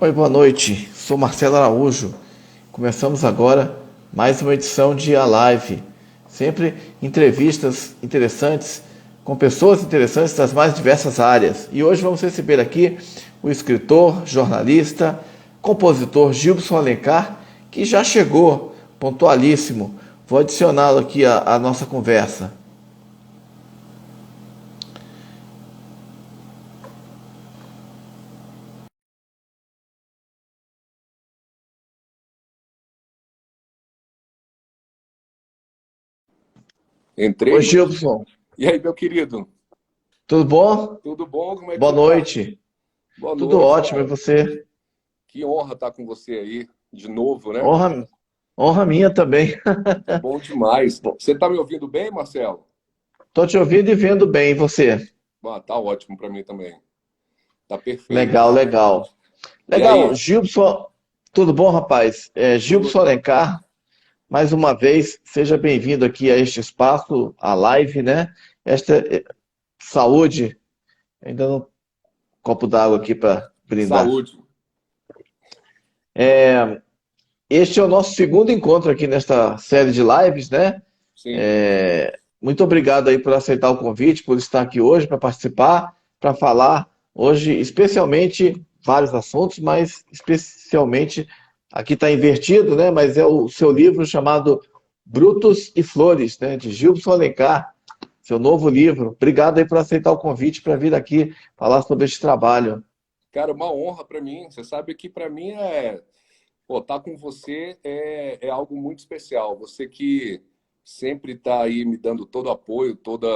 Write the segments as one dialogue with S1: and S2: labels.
S1: Oi, boa noite. Sou Marcelo Araújo. Começamos agora mais uma edição de A Live. Sempre entrevistas interessantes com pessoas interessantes das mais diversas áreas. E hoje vamos receber aqui o escritor, jornalista, compositor Gilson Alencar, que já chegou pontualíssimo. Vou adicioná-lo aqui à nossa conversa. Oi,
S2: Entrei.
S1: Gilson.
S2: E aí, meu querido?
S1: Tudo bom?
S2: Tudo bom? Como é que
S1: Boa
S2: você tá?
S1: noite.
S2: Boa
S1: Tudo
S2: noite,
S1: ótimo, e
S2: cara.
S1: você?
S2: Que honra estar com você aí de novo, né?
S1: Honra, honra minha também.
S2: Bom demais.
S1: Bom,
S2: Você tá me ouvindo bem, Marcelo?
S1: tô te ouvindo e vendo bem, e você?
S2: Ah, tá ótimo para mim também. Tá perfeito.
S1: Legal, legal.
S2: E
S1: Legal,
S2: aí?
S1: Gilson, tudo bom, rapaz?
S2: Tudo...
S1: Gilson Alencar, mais uma vez, seja bem-vindo aqui a este espaço, a live, né? Esta saúde, ainda um copo d'água aqui para brindar.
S2: Saúde.
S1: Este é o nosso segundo encontro aqui nesta série de lives, né?
S2: Sim.
S1: Muito obrigado aí por aceitar o convite, por estar aqui hoje para participar, para falar hoje, especialmente vários assuntos, mas especialmente aqui está invertido, né? Mas é o seu livro chamado Brutos e Flores, né? De Gilson Alencar, seu novo livro. Obrigado aí por aceitar o convite para vir aqui falar sobre este trabalho.
S2: Cara, uma honra para mim. Você sabe que para mim pô, estar com você é algo muito especial. Você que sempre está aí me dando todo o apoio, toda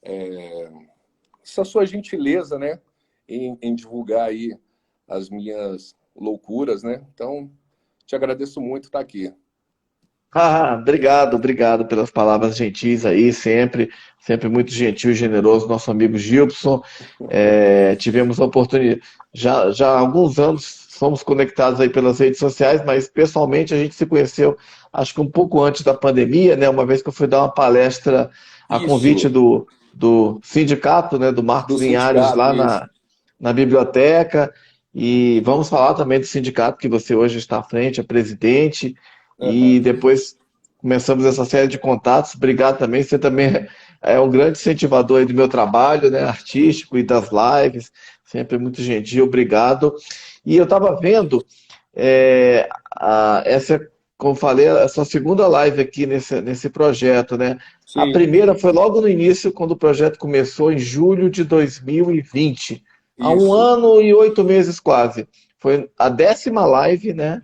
S2: é, essa sua gentileza, né, em divulgar aí as minhas loucuras, né? Então, te agradeço muito estar aqui.
S1: Obrigado, obrigado pelas palavras gentis aí, sempre muito gentil e generoso, nosso amigo Gilson. Tivemos a oportunidade, já há alguns anos fomos conectados aí pelas redes sociais, mas pessoalmente a gente se conheceu, acho que um pouco antes da pandemia, né? Uma vez que eu fui dar uma palestra a convite
S2: Isso,
S1: do sindicato, né? Do Marcos
S2: do
S1: Linhares
S2: sindicato,
S1: lá
S2: isso.
S1: na biblioteca. E vamos falar também do sindicato que você hoje está à frente, é presidente. E
S2: Aham.
S1: depois começamos essa série de contatos. Obrigado também. Você também é um grande incentivador aí do meu trabalho, né, artístico e das lives. Sempre muito gentil. Obrigado. E eu estava vendo essa, como falei, a sua segunda live aqui nesse projeto, né? A
S2: Sim,
S1: primeira foi logo no início, quando o projeto começou, em julho de 2020, há um
S2: isso.
S1: ano e 8 meses quase. Foi a 10ª live, né?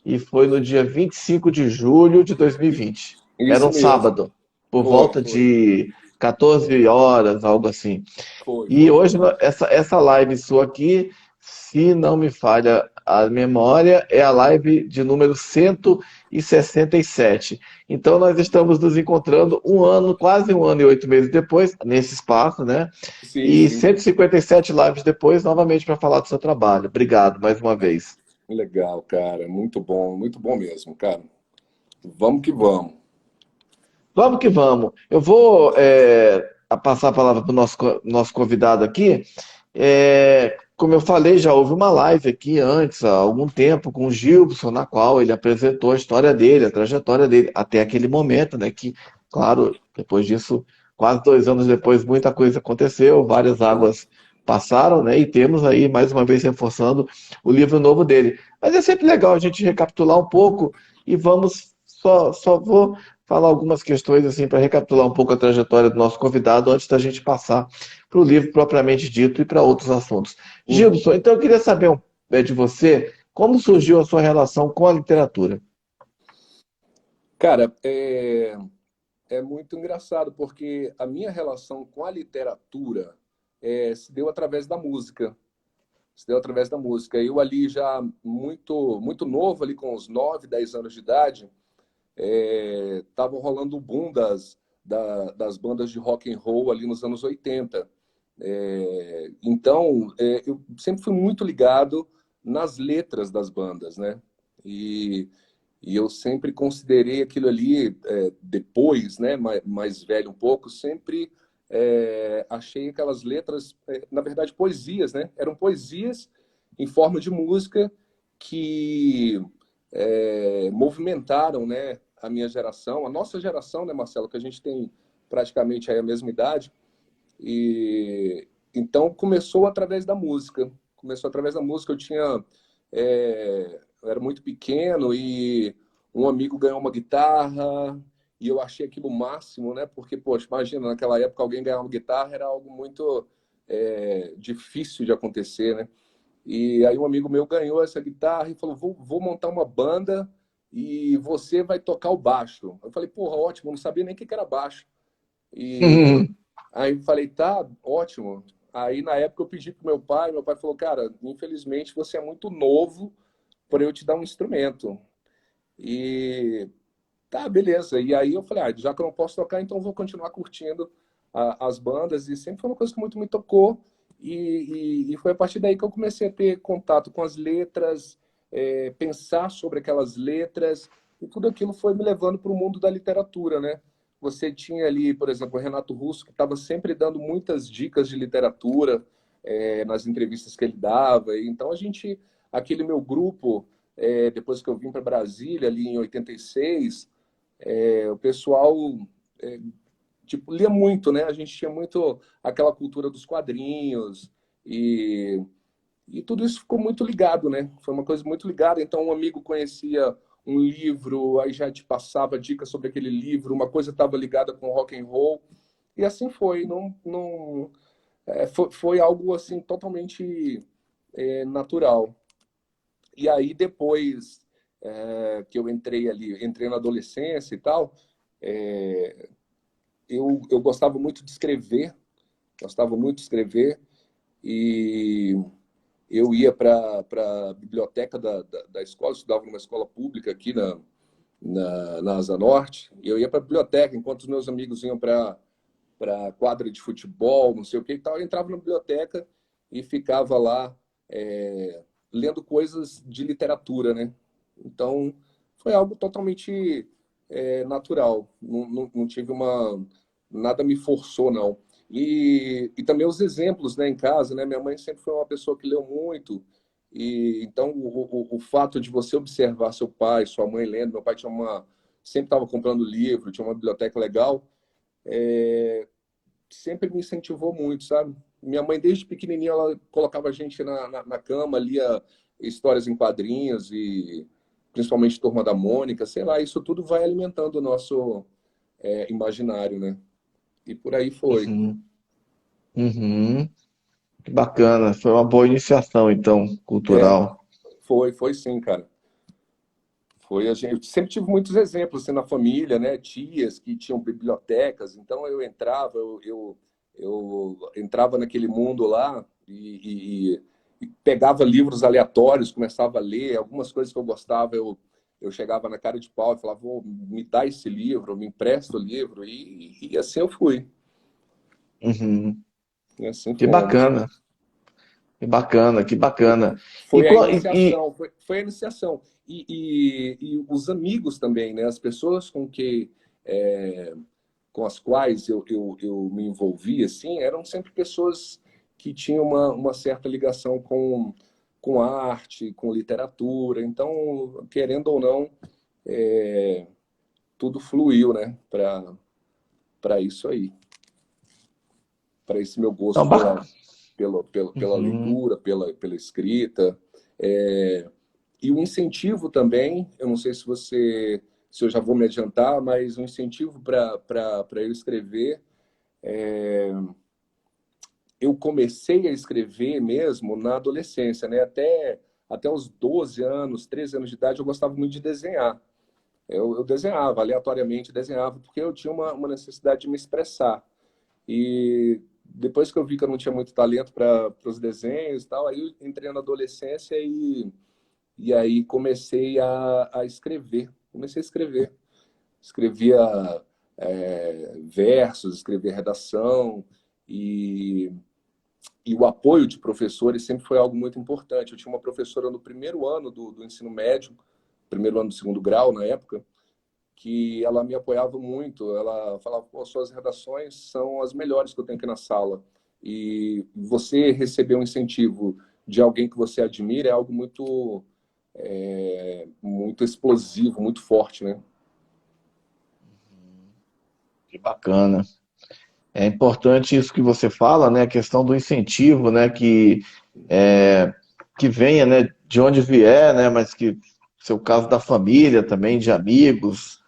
S1: E foi no dia 25 de julho de 2020. Era
S2: Isso
S1: um
S2: mesmo.
S1: sábado, por
S2: Foi,
S1: volta
S2: foi.
S1: de 14 horas, algo assim.
S2: Foi,
S1: E
S2: foi.
S1: hoje, essa live sua aqui, se não me falha a memória, é a live de número 167. Então, nós estamos nos encontrando um ano, quase um ano e 8 meses depois, nesse espaço, né?
S2: Sim,
S1: E
S2: sim.
S1: 157 lives depois, novamente para falar do seu trabalho. Obrigado mais uma vez.
S2: Legal, cara. Muito bom mesmo, cara. Vamos que vamos.
S1: Vamos que vamos. Eu vou passar a palavra para o nosso convidado aqui. Como eu falei, já houve uma live aqui antes, há algum tempo, com o Gilson, na qual ele apresentou a história dele, a trajetória dele, até aquele momento, né? Que, claro, depois disso, quase 2 anos depois, muita coisa aconteceu, várias águas passaram, né? E temos aí, mais uma vez, reforçando o livro novo dele. Mas é sempre legal a gente recapitular um pouco e vamos, só vou falar algumas questões assim para recapitular um pouco a trajetória do nosso convidado antes da gente passar para o livro propriamente dito e para outros assuntos.
S2: Uhum.
S1: Gilson, então eu queria saber de você como surgiu a sua relação com a literatura.
S2: Cara, é muito engraçado porque a minha relação com a literatura se deu através da música. Se deu através da música. Eu ali já muito novo, ali com uns 9, 10 anos de idade, estavam rolando o boom das bandas de rock and roll ali nos anos 80. Então, eu sempre fui muito ligado nas letras das bandas, né? E, e eu sempre considerei aquilo ali, depois, né, mais velho um pouco, sempre achei aquelas letras, na verdade, poesias, né? Eram poesias em forma de música que movimentaram, né, a minha geração, a nossa geração, né, Marcelo, que a gente tem praticamente aí a mesma idade. E então começou através da música. Começou através da música. Eu era muito pequeno e um amigo ganhou uma guitarra e eu achei aquilo o máximo, né? Porque, poxa, imagina, naquela época alguém ganhar uma guitarra era algo muito difícil de acontecer, né? E aí um amigo meu ganhou essa guitarra e falou, vou montar uma banda e você vai tocar o baixo. Eu falei, porra, ótimo, eu não sabia nem o que era baixo. E
S1: Uhum.
S2: aí eu falei, tá, ótimo. Aí na época eu pedi pro meu pai falou, cara, infelizmente você é muito novo para eu te dar um instrumento. E tá, beleza. E aí eu falei, já que eu não posso tocar, então eu vou continuar curtindo as bandas. E sempre foi uma coisa que muito me tocou. E foi a partir daí que eu comecei a ter contato com as letras, pensar sobre aquelas letras. E tudo aquilo foi me levando para o mundo da literatura, né? Você tinha ali, por exemplo, o Renato Russo, que estava sempre dando muitas dicas de literatura, nas entrevistas que ele dava. E então aquele meu grupo, depois que eu vim para Brasília, ali em 86, o pessoal é, tipo, lia muito, né? A gente tinha muito aquela cultura dos quadrinhos e tudo isso ficou muito ligado, né? Foi uma coisa muito ligada. Então, um amigo conhecia um livro, aí já te passava dicas sobre aquele livro, uma coisa estava ligada com rock and roll, e assim foi. Foi algo assim totalmente natural. E aí, depois que eu entrei na adolescência e tal, é, eu gostava muito de escrever, e eu ia para a biblioteca da escola, eu estudava numa escola pública aqui na Asa Norte, e eu ia para a biblioteca, enquanto os meus amigos iam para quadra de futebol, não sei o que e tal, eu entrava na biblioteca e ficava lá lendo coisas de literatura, né? Então, foi algo totalmente natural. Não tive nada me forçou, não. E também os exemplos, né, em casa, né? Minha mãe sempre foi uma pessoa que leu muito. E então o fato de você observar seu pai, sua mãe lendo, meu pai sempre estava comprando livro, tinha uma biblioteca legal, sempre me incentivou muito, sabe? Minha mãe, desde pequenininha, ela colocava a gente na cama, lia histórias em quadrinhos e principalmente Turma da Mônica, sei lá, isso tudo vai alimentando o nosso imaginário, né? E por aí foi.
S1: Uhum. Uhum. Que bacana. Foi uma boa iniciação, então,
S2: É,
S1: cultural.
S2: foi sim, cara. Foi, a gente sempre tive muitos exemplos assim, na família, né? Tias que tinham bibliotecas, então eu entrava naquele mundo lá e pegava livros aleatórios, começava a ler, algumas coisas que eu gostava, eu chegava na cara de pau e falava, me dá esse livro, me empresta o livro, e assim eu fui,
S1: Uhum.
S2: e assim
S1: Que
S2: fomos.
S1: bacana. Que bacana, que bacana. E,
S2: Foi a
S1: e,
S2: iniciação, foi a iniciação. E os amigos também, né? As pessoas é, com as quais eu me envolvi, assim, eram sempre pessoas que tinham uma certa ligação com arte, com literatura. Então, querendo ou não, tudo fluiu, né? Para isso aí, para esse meu
S1: então,
S2: gosto pela
S1: Uhum.
S2: leitura, pela escrita. E o incentivo também, eu não sei se eu já vou me adiantar, mas o incentivo para eu escrever, eu comecei a escrever mesmo na adolescência, né? Até os 12 anos, 13 anos de idade, eu gostava muito de desenhar. Eu desenhava, aleatoriamente desenhava, porque eu tinha uma necessidade de me expressar. E depois que eu vi que eu não tinha muito talento para os desenhos e tal, aí eu entrei na adolescência e aí comecei a escrever. Comecei a escrever. Escrevia versos, escrevia redação e, e o apoio de professores sempre foi algo muito importante. Eu tinha uma professora no primeiro ano do ensino médio, primeiro ano do segundo grau na época, que ela me apoiava muito. Ela falava, pô, suas redações são as melhores que eu tenho aqui na sala. E você receber um incentivo de alguém que você admira é algo muito muito explosivo, muito forte, né?
S1: Que bacana. É importante isso que você fala, né? A questão do incentivo, né? Que venha, né? De onde vier, né? Mas que seu caso da família também, de amigos,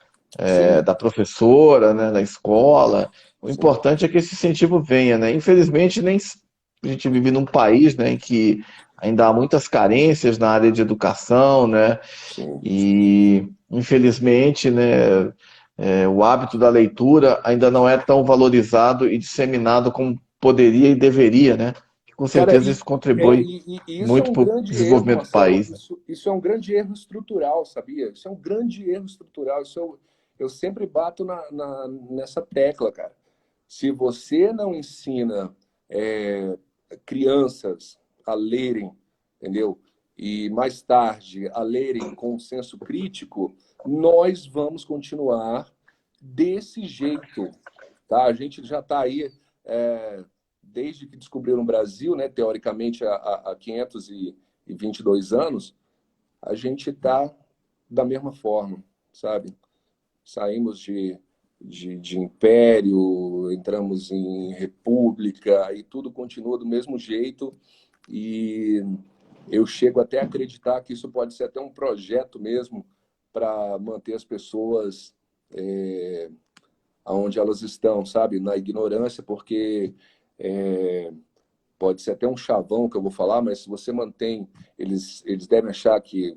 S2: Sim,
S1: da professora, né? Da escola. O
S2: sim,
S1: importante é que esse incentivo venha, né? Infelizmente, a gente vive num país, né? Em que ainda há muitas carências na área de educação, né?
S2: sim.
S1: E, infelizmente, né, o hábito da leitura ainda não é tão valorizado e disseminado como poderia e deveria, né? Com
S2: Cara,
S1: certeza isso contribui
S2: e isso é
S1: muito
S2: um
S1: para o
S2: grande erro,
S1: desenvolvimento do
S2: Marcelo.
S1: país, né?
S2: Isso é um grande erro estrutural, sabia? Isso é um grande erro estrutural. Eu sempre bato nessa tecla, cara. Se você não ensina é, crianças a lerem, entendeu? E mais tarde a lerem com senso crítico, nós vamos continuar desse jeito, tá? A gente já está aí desde que descobriram o Brasil, né? Teoricamente há 522 anos, a gente está da mesma forma, sabe? Saímos de império, entramos em república e tudo continua do mesmo jeito. E eu chego até a acreditar que isso pode ser até um projeto mesmo para manter as pessoas onde elas estão, sabe? Na ignorância, porque é, pode ser até um chavão que eu vou falar, mas se você mantém, eles devem achar que,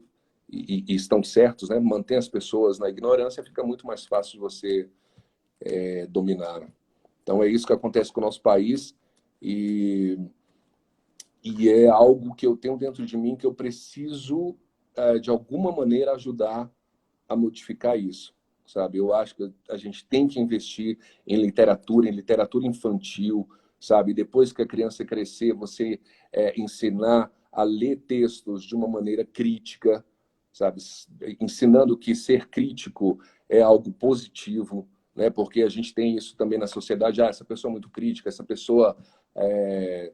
S2: e estão certos, né? Mantém as pessoas na ignorância, fica muito mais fácil de você dominar. Então é isso que acontece com o nosso país e, e é algo que eu tenho dentro de mim que eu preciso, de alguma maneira, ajudar a modificar isso, sabe? Eu acho que a gente tem que investir em literatura infantil, sabe? Depois que a criança crescer, você ensinar a ler textos de uma maneira crítica, sabe? Ensinando que ser crítico é algo positivo, né? Porque a gente tem isso também na sociedade. Ah, essa pessoa é muito crítica, essa pessoa é,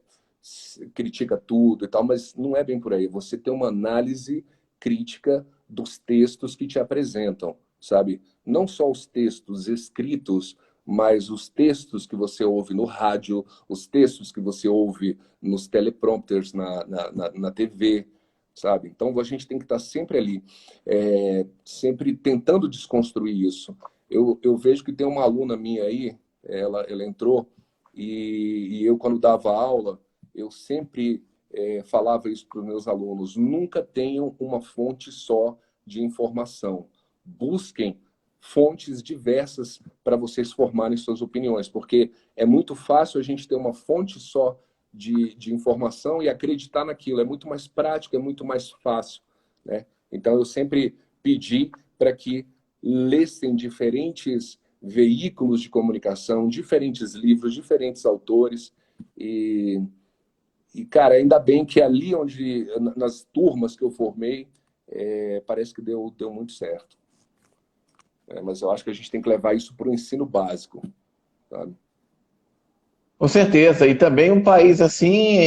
S2: critica tudo e tal, mas não é bem por aí. Você tem uma análise crítica dos textos que te apresentam, sabe? Não só os textos escritos, mas os textos que você ouve no rádio, os textos que você ouve nos teleprompters na TV, sabe? Então a gente tem que estar sempre ali, sempre tentando desconstruir isso. Eu vejo que tem uma aluna minha aí, ela entrou, e eu, quando dava aula, eu sempre falava isso para os meus alunos: nunca tenham uma fonte só de informação. Busquem fontes diversas para vocês formarem suas opiniões, porque é muito fácil a gente ter uma fonte só de informação e acreditar naquilo. É muito mais prático, é muito mais fácil, né? Então, eu sempre pedi para que lessem diferentes veículos de comunicação, diferentes livros, diferentes autores. E cara, ainda bem que ali onde, nas turmas que eu formei, parece que deu muito certo. Mas eu acho que a gente tem que levar isso para o ensino básico, sabe?
S1: Com certeza. E também um país assim,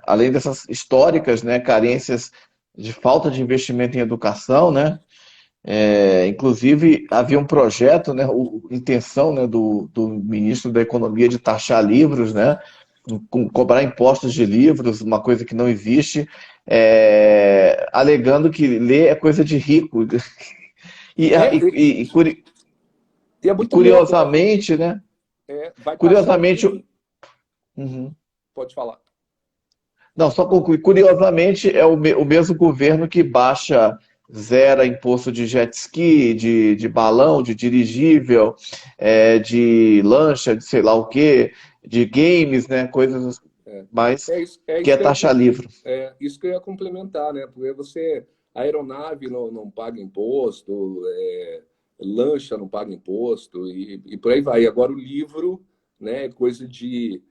S1: além dessas históricas, né, carências de falta de investimento em educação, né? Inclusive, havia um projeto, né, intenção, né, do ministro da Economia de taxar livros, né, cobrar impostos de livros, uma coisa que não existe, alegando que ler é coisa de rico. E,
S2: É,
S1: e- e- e curi-
S2: e é
S1: e
S2: muito louco, né?
S1: curiosamente, né,
S2: Vai taxar o
S1: curiosamente,
S2: livro,
S1: uhum.
S2: pode falar.
S1: Não, só concluir. Curiosamente, é o mesmo governo que baixa, zera imposto de jet ski, de balão, de dirigível, de lancha, de sei lá o quê, de games, né? Coisas
S2: É,
S1: mais
S2: é
S1: que
S2: isso
S1: é
S2: que eu ia,
S1: taxa livre.
S2: isso que eu ia complementar, né? Porque a aeronave não paga imposto, lancha não paga imposto e por aí vai. E agora o livro, né, é coisa de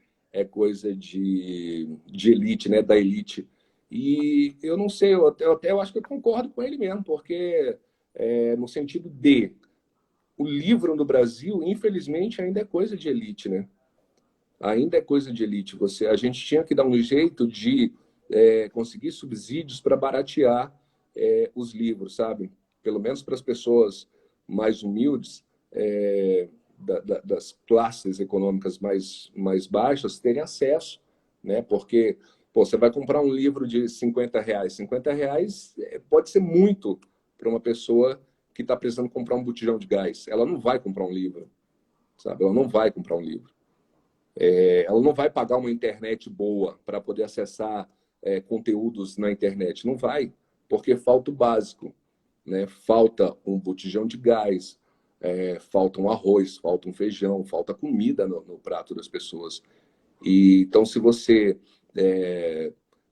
S2: elite, né, da elite. E eu não sei, eu acho que eu concordo com ele mesmo, porque no sentido de o livro no Brasil, infelizmente, ainda é coisa de elite, né? Ainda é coisa de elite. A gente tinha que dar um jeito de conseguir subsídios para baratear os livros, sabe? Pelo menos para as pessoas mais humildes, das classes econômicas mais baixas, terem acesso, né? Porque pô, você vai comprar um livro de R$ 50. R$ 50 pode ser muito para uma pessoa que está precisando comprar um botijão de gás. Ela não vai comprar um livro, sabe? Ela não vai comprar um livro. Ela não vai pagar uma internet boa para poder acessar conteúdos na internet. Não vai, porque falta o básico, né? Falta um botijão de gás, falta um arroz, falta um feijão, falta comida no prato das pessoas. E então, se você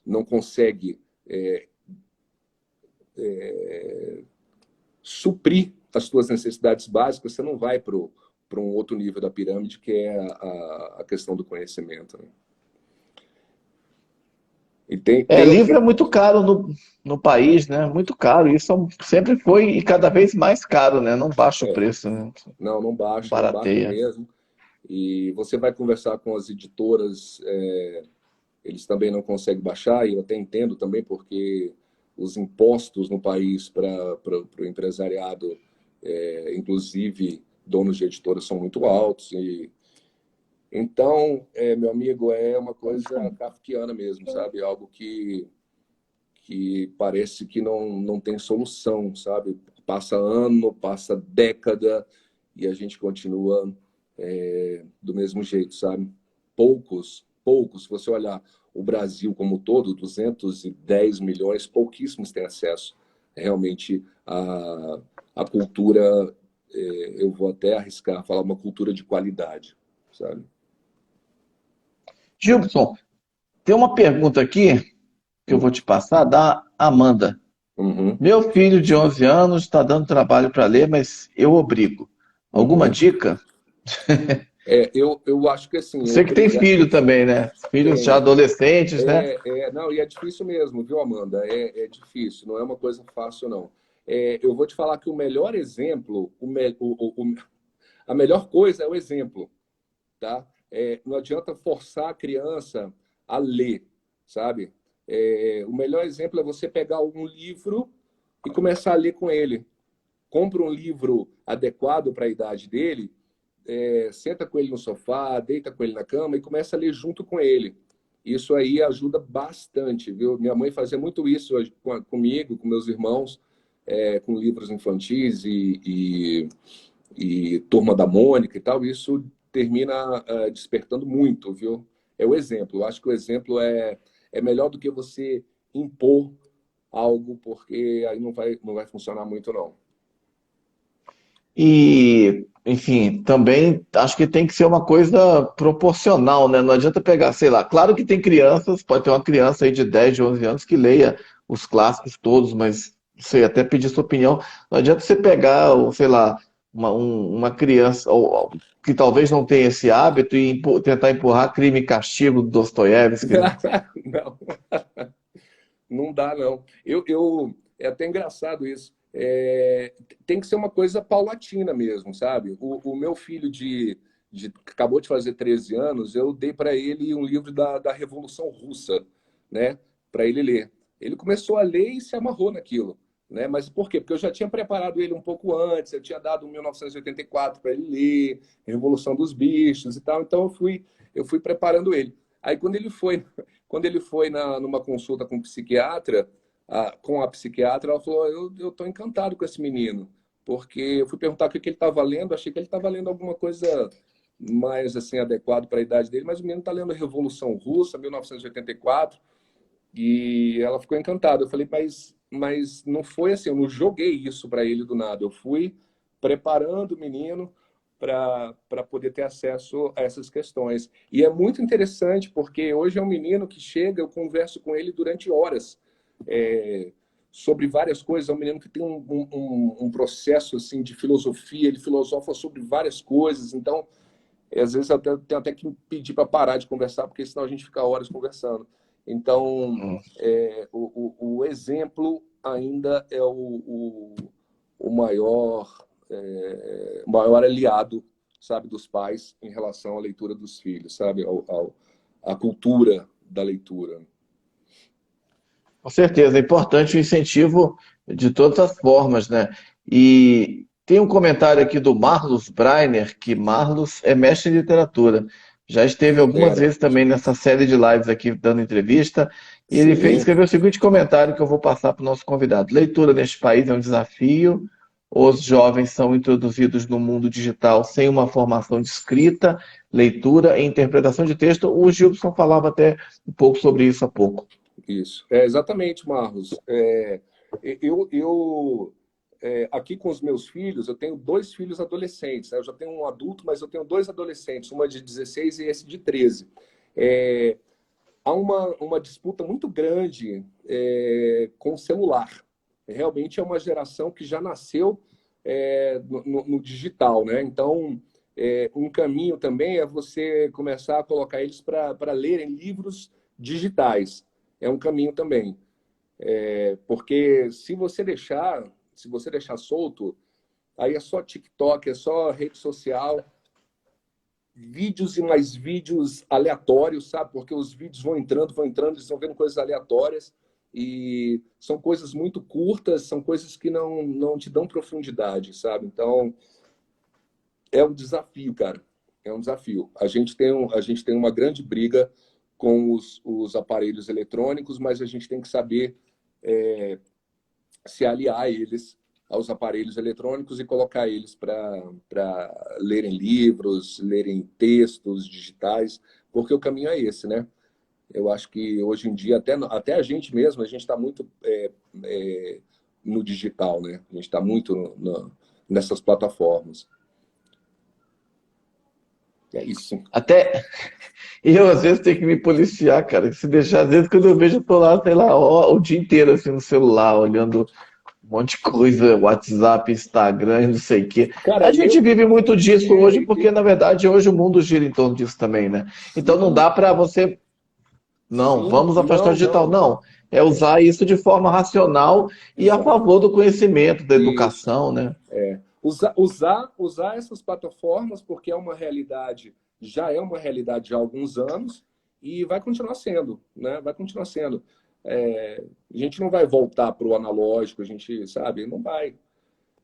S2: não consegue suprir as suas necessidades básicas, você não vai para um outro nível da pirâmide, que é a questão do conhecimento. Né? E tem
S1: Livro é
S2: outro...
S1: muito caro no país, né? Muito caro. Isso sempre foi e cada vez mais caro, né? Não baixa o preço, né?
S2: Não baixa, não baixa
S1: Barateia.
S2: mesmo. E você vai conversar com as editoras, eles também não conseguem baixar, e eu até entendo também, porque os impostos no país para o empresariado, inclusive donos de editoras, são muito altos. Então, meu amigo, é uma coisa kafkiana mesmo, sabe? Algo que parece que não tem solução, sabe? Passa ano, passa década, e a gente continua do mesmo jeito, sabe? Poucos, se você olhar o Brasil como um todo, 210 milhões, pouquíssimos têm acesso realmente à cultura, eu vou até arriscar falar uma cultura de qualidade, sabe?
S1: Gilson, tem uma pergunta aqui que eu vou te passar da Amanda.
S2: Uhum,
S1: Meu filho de 11 anos está dando trabalho para ler, mas eu obrigo. Alguma
S2: uhum.
S1: dica?
S2: Eu acho que assim,
S1: Você que tem filho também, né? Filhos já
S2: tenho.
S1: adolescentes, né?
S2: Não, e é difícil mesmo, viu, Amanda? É difícil, não é uma coisa fácil, não. Eu vou te falar que o melhor exemplo, a melhor coisa é o exemplo, tá? Não adianta forçar a criança a ler, sabe? O melhor exemplo é você pegar um livro e começar a ler com ele. Compra um livro adequado para a idade dele, senta com ele no sofá, deita com ele na cama e começa a ler junto com ele. Isso aí ajuda bastante, viu? Minha mãe fazia muito isso comigo, com meus irmãos, com livros infantis e Turma da Mônica e tal. Isso termina despertando muito, viu? É o exemplo. Eu acho que o exemplo é melhor do que você impor algo, porque aí não vai funcionar muito, não.
S1: E, enfim, também acho que tem que ser uma coisa proporcional, né? Não adianta pegar, sei lá, claro que tem crianças, pode ter uma criança aí de 10, de 11 anos que leia os clássicos todos, mas sei, até pedir sua opinião. Não adianta você pegar, sei lá, uma criança que talvez não tenha esse hábito e tentar empurrar Crime e Castigo do Dostoiévski, né?
S2: Não. Não dá, não. É até engraçado isso. Tem que ser uma coisa paulatina mesmo, sabe? O meu filho acabou de fazer 13 anos, eu dei para ele um livro da Revolução Russa, né? Para ele ler. Ele começou a ler e se amarrou naquilo. Né? Mas por quê? Porque eu já tinha preparado ele um pouco antes, eu tinha dado 1984 para ele ler, Revolução dos Bichos e tal, então eu fui preparando ele. Aí quando ele foi numa consulta com o psiquiatra, com a psiquiatra, ela falou: eu estou encantado com esse menino, porque eu fui perguntar o que ele estava lendo, achei que ele estava lendo alguma coisa mais assim adequado para a idade dele, mas o menino está lendo Revolução Russa, 1984, e ela ficou encantada. Eu falei: mas não foi assim, eu não joguei isso para ele do nada, eu fui preparando o menino para poder ter acesso a essas questões. E é muito interessante, porque hoje é um menino que chega, eu converso com ele durante horas sobre várias coisas. É um menino que tem um processo assim, de filosofia, ele filosofa sobre várias coisas. Então, às vezes, eu tenho até que pedir para parar de conversar, porque senão a gente fica horas conversando. Então, o exemplo ainda é o maior aliado, sabe, dos pais em relação à leitura dos filhos, sabe, à cultura da leitura.
S1: Com certeza, é importante o incentivo de todas as formas, né? E tem um comentário aqui do Marlos Breiner, que Marlos é mestre em literatura. Já esteve algumas
S2: Fera.
S1: vezes também nessa série de lives aqui dando entrevista, e ele
S2: Sim,
S1: escreveu o seguinte comentário que eu vou passar para o nosso convidado. Leitura neste país é um desafio. Os jovens são introduzidos no mundo digital sem uma formação de escrita, leitura e interpretação de texto. O Gilson falava até um pouco sobre isso há pouco.
S2: isso. É exatamente, Marlos. Aqui com os meus filhos, eu tenho dois filhos adolescentes, né? Eu já tenho um adulto, mas eu tenho dois adolescentes, uma de 16 e esse de 13. É, há uma disputa muito grande com o celular. Realmente é uma geração que já nasceu no digital, né? Então, um caminho também é você começar a colocar eles para lerem livros digitais. É um caminho também. Porque se você deixar solto, aí é só TikTok, é só rede social, vídeos e mais vídeos aleatórios, sabe? Porque os vídeos vão entrando, eles estão vendo coisas aleatórias e são coisas muito curtas, são coisas que não te dão profundidade, sabe? Então, é um desafio, cara. É um desafio. A gente tem uma grande briga com os aparelhos eletrônicos, mas a gente tem que saber se aliar a eles, aos aparelhos eletrônicos e colocar eles para lerem livros, lerem textos digitais, porque o caminho é esse, né? Eu acho que hoje em dia, até a gente mesmo, a gente está muito no digital, né? A gente está muito nessas plataformas. É isso.
S1: Até eu, às vezes, tenho que me policiar, cara. Se deixar, às vezes, quando eu vejo, eu tô lá, sei lá, o dia inteiro, assim, no celular, olhando um monte de coisa, WhatsApp, Instagram, e não sei o quê. A
S2: Cara,
S1: gente vive muito disso hoje, porque,
S2: eu
S1: na verdade, hoje o mundo gira em torno disso também, né? Então, não
S2: sim,
S1: dá para você, não,
S2: sim,
S1: vamos afastar o
S2: não,
S1: digital.
S2: não.
S1: Não, é usar isso de forma racional e a
S2: Exato.
S1: favor do conhecimento, da
S2: Isso.
S1: educação, né?
S2: Usar essas plataformas porque já é uma realidade há alguns anos e vai continuar sendo, né? Vai continuar sendo. A gente não vai voltar para o analógico, a gente sabe, não vai.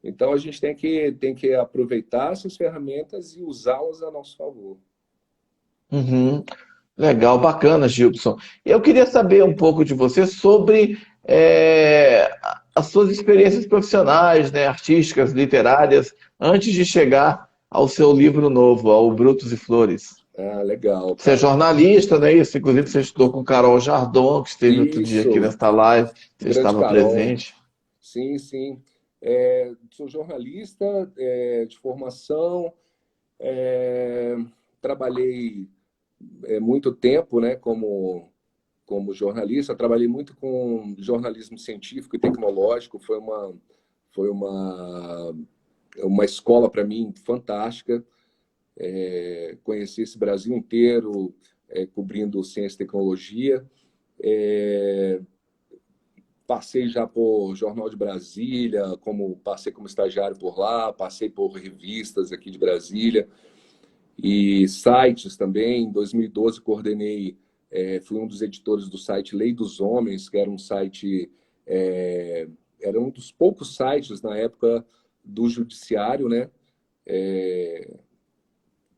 S2: Então a gente tem que aproveitar essas ferramentas e usá-las a nosso favor.
S1: Uhum. Legal, bacana, Gilson. Eu queria saber um pouco de você sobre as suas experiências profissionais, né, artísticas, literárias, antes de chegar ao seu livro novo, ao Brutos e Flores.
S2: Ah, legal,
S1: Você é
S2: cara.
S1: jornalista, não é isso? Inclusive, você estudou com Carol Jardon, que esteve outro dia aqui
S2: Isso,
S1: nesta live, você
S2: grande
S1: estava
S2: Carol.
S1: presente.
S2: Sim, sim. Sou jornalista de formação, é, trabalhei muito tempo, né, como jornalista, trabalhei muito com jornalismo científico e tecnológico, foi uma escola para mim fantástica. Conheci esse Brasil inteiro cobrindo ciência e tecnologia. É, Passei já por Jornal de Brasília, passei como estagiário por lá, passei por revistas aqui de Brasília e sites também. Em 2012 coordenei, fui um dos editores do site Lei dos Homens, que era um site, era um dos poucos sites na época do judiciário, né?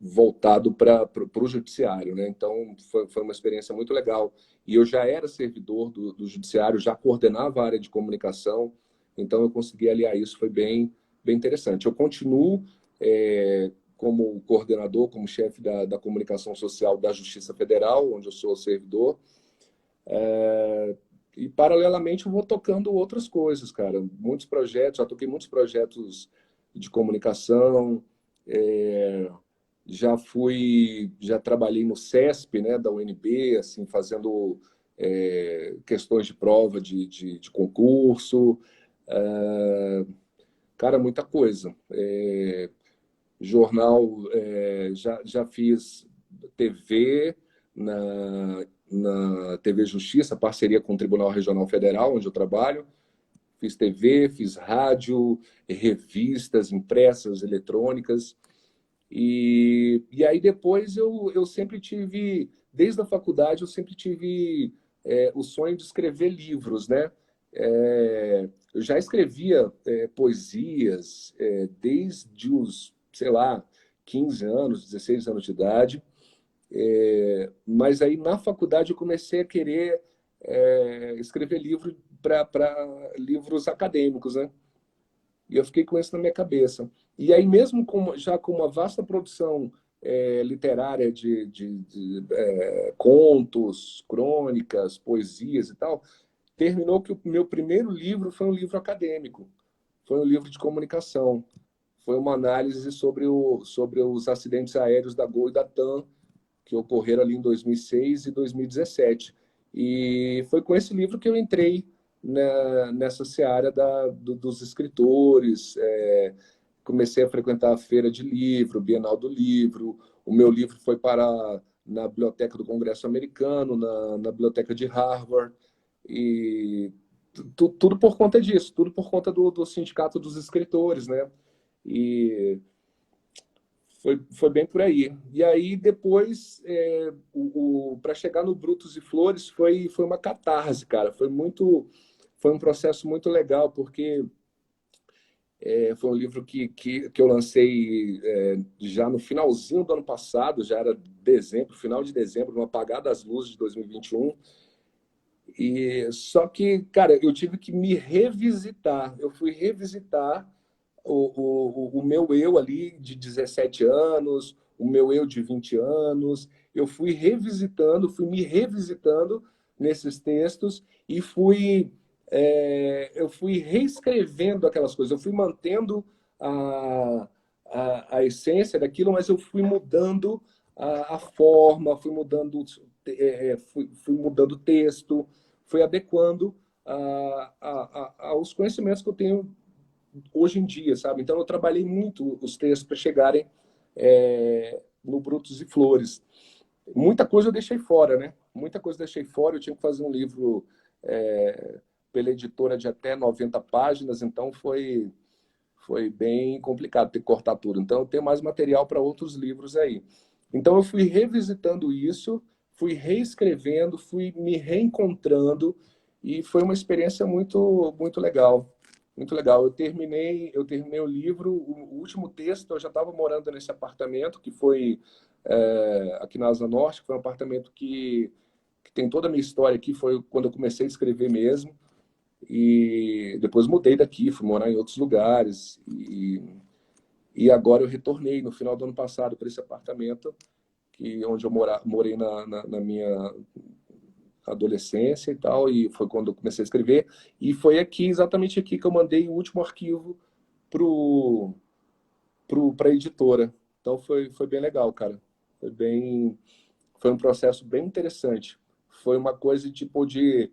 S2: Voltado para o judiciário, né? Então foi uma experiência muito legal. E eu já era servidor do judiciário, já coordenava a área de comunicação, então eu consegui aliar isso, foi bem interessante. Eu continuo como coordenador, como chefe da comunicação social da Justiça Federal, onde eu sou servidor, e paralelamente eu vou tocando outras coisas, cara. Muitos projetos, já toquei muitos projetos de comunicação, é, já trabalhei no CESP, né, da UNB, assim, fazendo questões de prova de concurso, é, cara, muita coisa. Jornal, já fiz TV na TV Justiça, parceria com o Tribunal Regional Federal, onde eu trabalho. Fiz TV, fiz rádio, revistas impressas, eletrônicas. E aí depois eu sempre tive, desde a faculdade, eu sempre tive o sonho de escrever livros, né? Eu já escrevia poesias desde os, sei lá, 15 anos, 16 anos de idade. Mas aí na faculdade eu comecei a querer escrever livro para livros acadêmicos, né? E eu fiquei com isso na minha cabeça. E aí mesmo já com uma vasta produção literária de contos, crônicas, poesias e tal, terminou que o meu primeiro livro foi um livro acadêmico, foi um livro de comunicação, foi uma análise sobre os acidentes aéreos da Gol e da TAM que ocorreram ali em 2006 e 2017. E foi com esse livro que eu entrei nessa seara dos escritores, comecei a frequentar a feira de livro, Bienal do Livro, o meu livro foi para na Biblioteca do Congresso Americano, na Biblioteca de Harvard, e tudo por conta disso, tudo por conta do Sindicato dos Escritores, né? E foi bem por aí. E aí, depois, para chegar no Brutos e Flores, foi uma catarse, cara. Foi um processo muito legal, porque foi um livro que eu lancei já no finalzinho do ano passado, já era dezembro, final de dezembro, no apagar das luzes de 2021. Só que, cara, eu tive que me revisitar. Eu fui revisitar o meu eu ali de 17 anos, o meu eu de 20 anos. Eu fui revisitando, fui me revisitando nesses textos e eu fui reescrevendo aquelas coisas. Eu fui mantendo a essência daquilo, mas eu fui mudando a forma, fui mudando o texto, fui adequando aos conhecimentos que eu tenho hoje em dia, sabe? Então eu trabalhei muito os textos para chegarem no Brutos e Flores. Muita coisa eu deixei fora, né? Muita coisa eu deixei fora. Eu tinha que fazer um livro pela editora de até 90 páginas, então foi bem complicado ter que cortar tudo. Então eu tenho mais material para outros livros aí. Então eu fui revisitando isso, fui reescrevendo, fui me reencontrando e foi uma experiência muito muito legal. Muito legal. Eu terminei o livro, o último texto, eu já estava morando nesse apartamento, que foi aqui na Asa Norte, que foi um apartamento que tem toda a minha história aqui, foi quando eu comecei a escrever mesmo. E depois mudei daqui, fui morar em outros lugares. E agora eu retornei no final do ano passado para esse apartamento, onde eu morei na minha adolescência e tal, e foi quando eu comecei a escrever. E foi exatamente aqui, que eu mandei o último arquivo para a editora. Então foi bem legal, cara. Foi um processo bem interessante. Foi uma coisa tipo de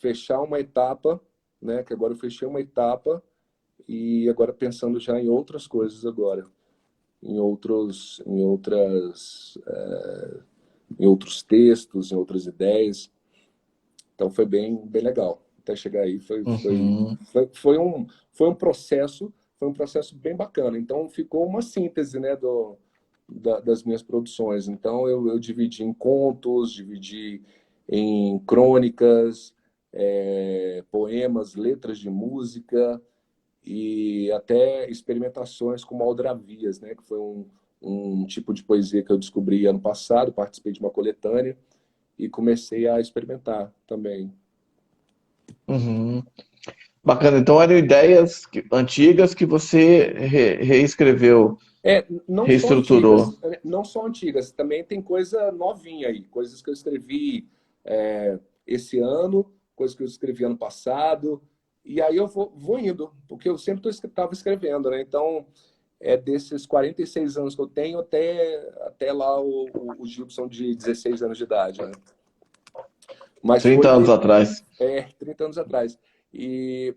S2: fechar uma etapa, né? Que agora eu fechei uma etapa e agora pensando já em outras coisas agora, em outros textos, em outras ideias. Então foi bem legal. Até chegar aí
S1: Uhum.
S2: foi um processo bem bacana. Então ficou uma síntese, né, das minhas produções. Então eu dividi em contos, dividi em crônicas, poemas, letras de música e até experimentações com maldravias, né, que foi um tipo de poesia que eu descobri ano passado, participei de uma coletânea e comecei a experimentar também.
S1: Uhum. Bacana. Então eram ideias antigas que você reescreveu,
S2: Não só
S1: reestruturou.
S2: antigas, não só antigas, também tem coisa novinha aí, coisas que eu escrevi esse ano, coisas que eu escrevi ano passado, e aí eu vou indo, porque eu sempre estava escrevendo, né? Então, desses 46 anos que eu tenho até lá o Gilson de 16 anos de idade, né? Mas
S1: 30
S2: foi
S1: anos
S2: meio
S1: atrás.
S2: 30 anos atrás.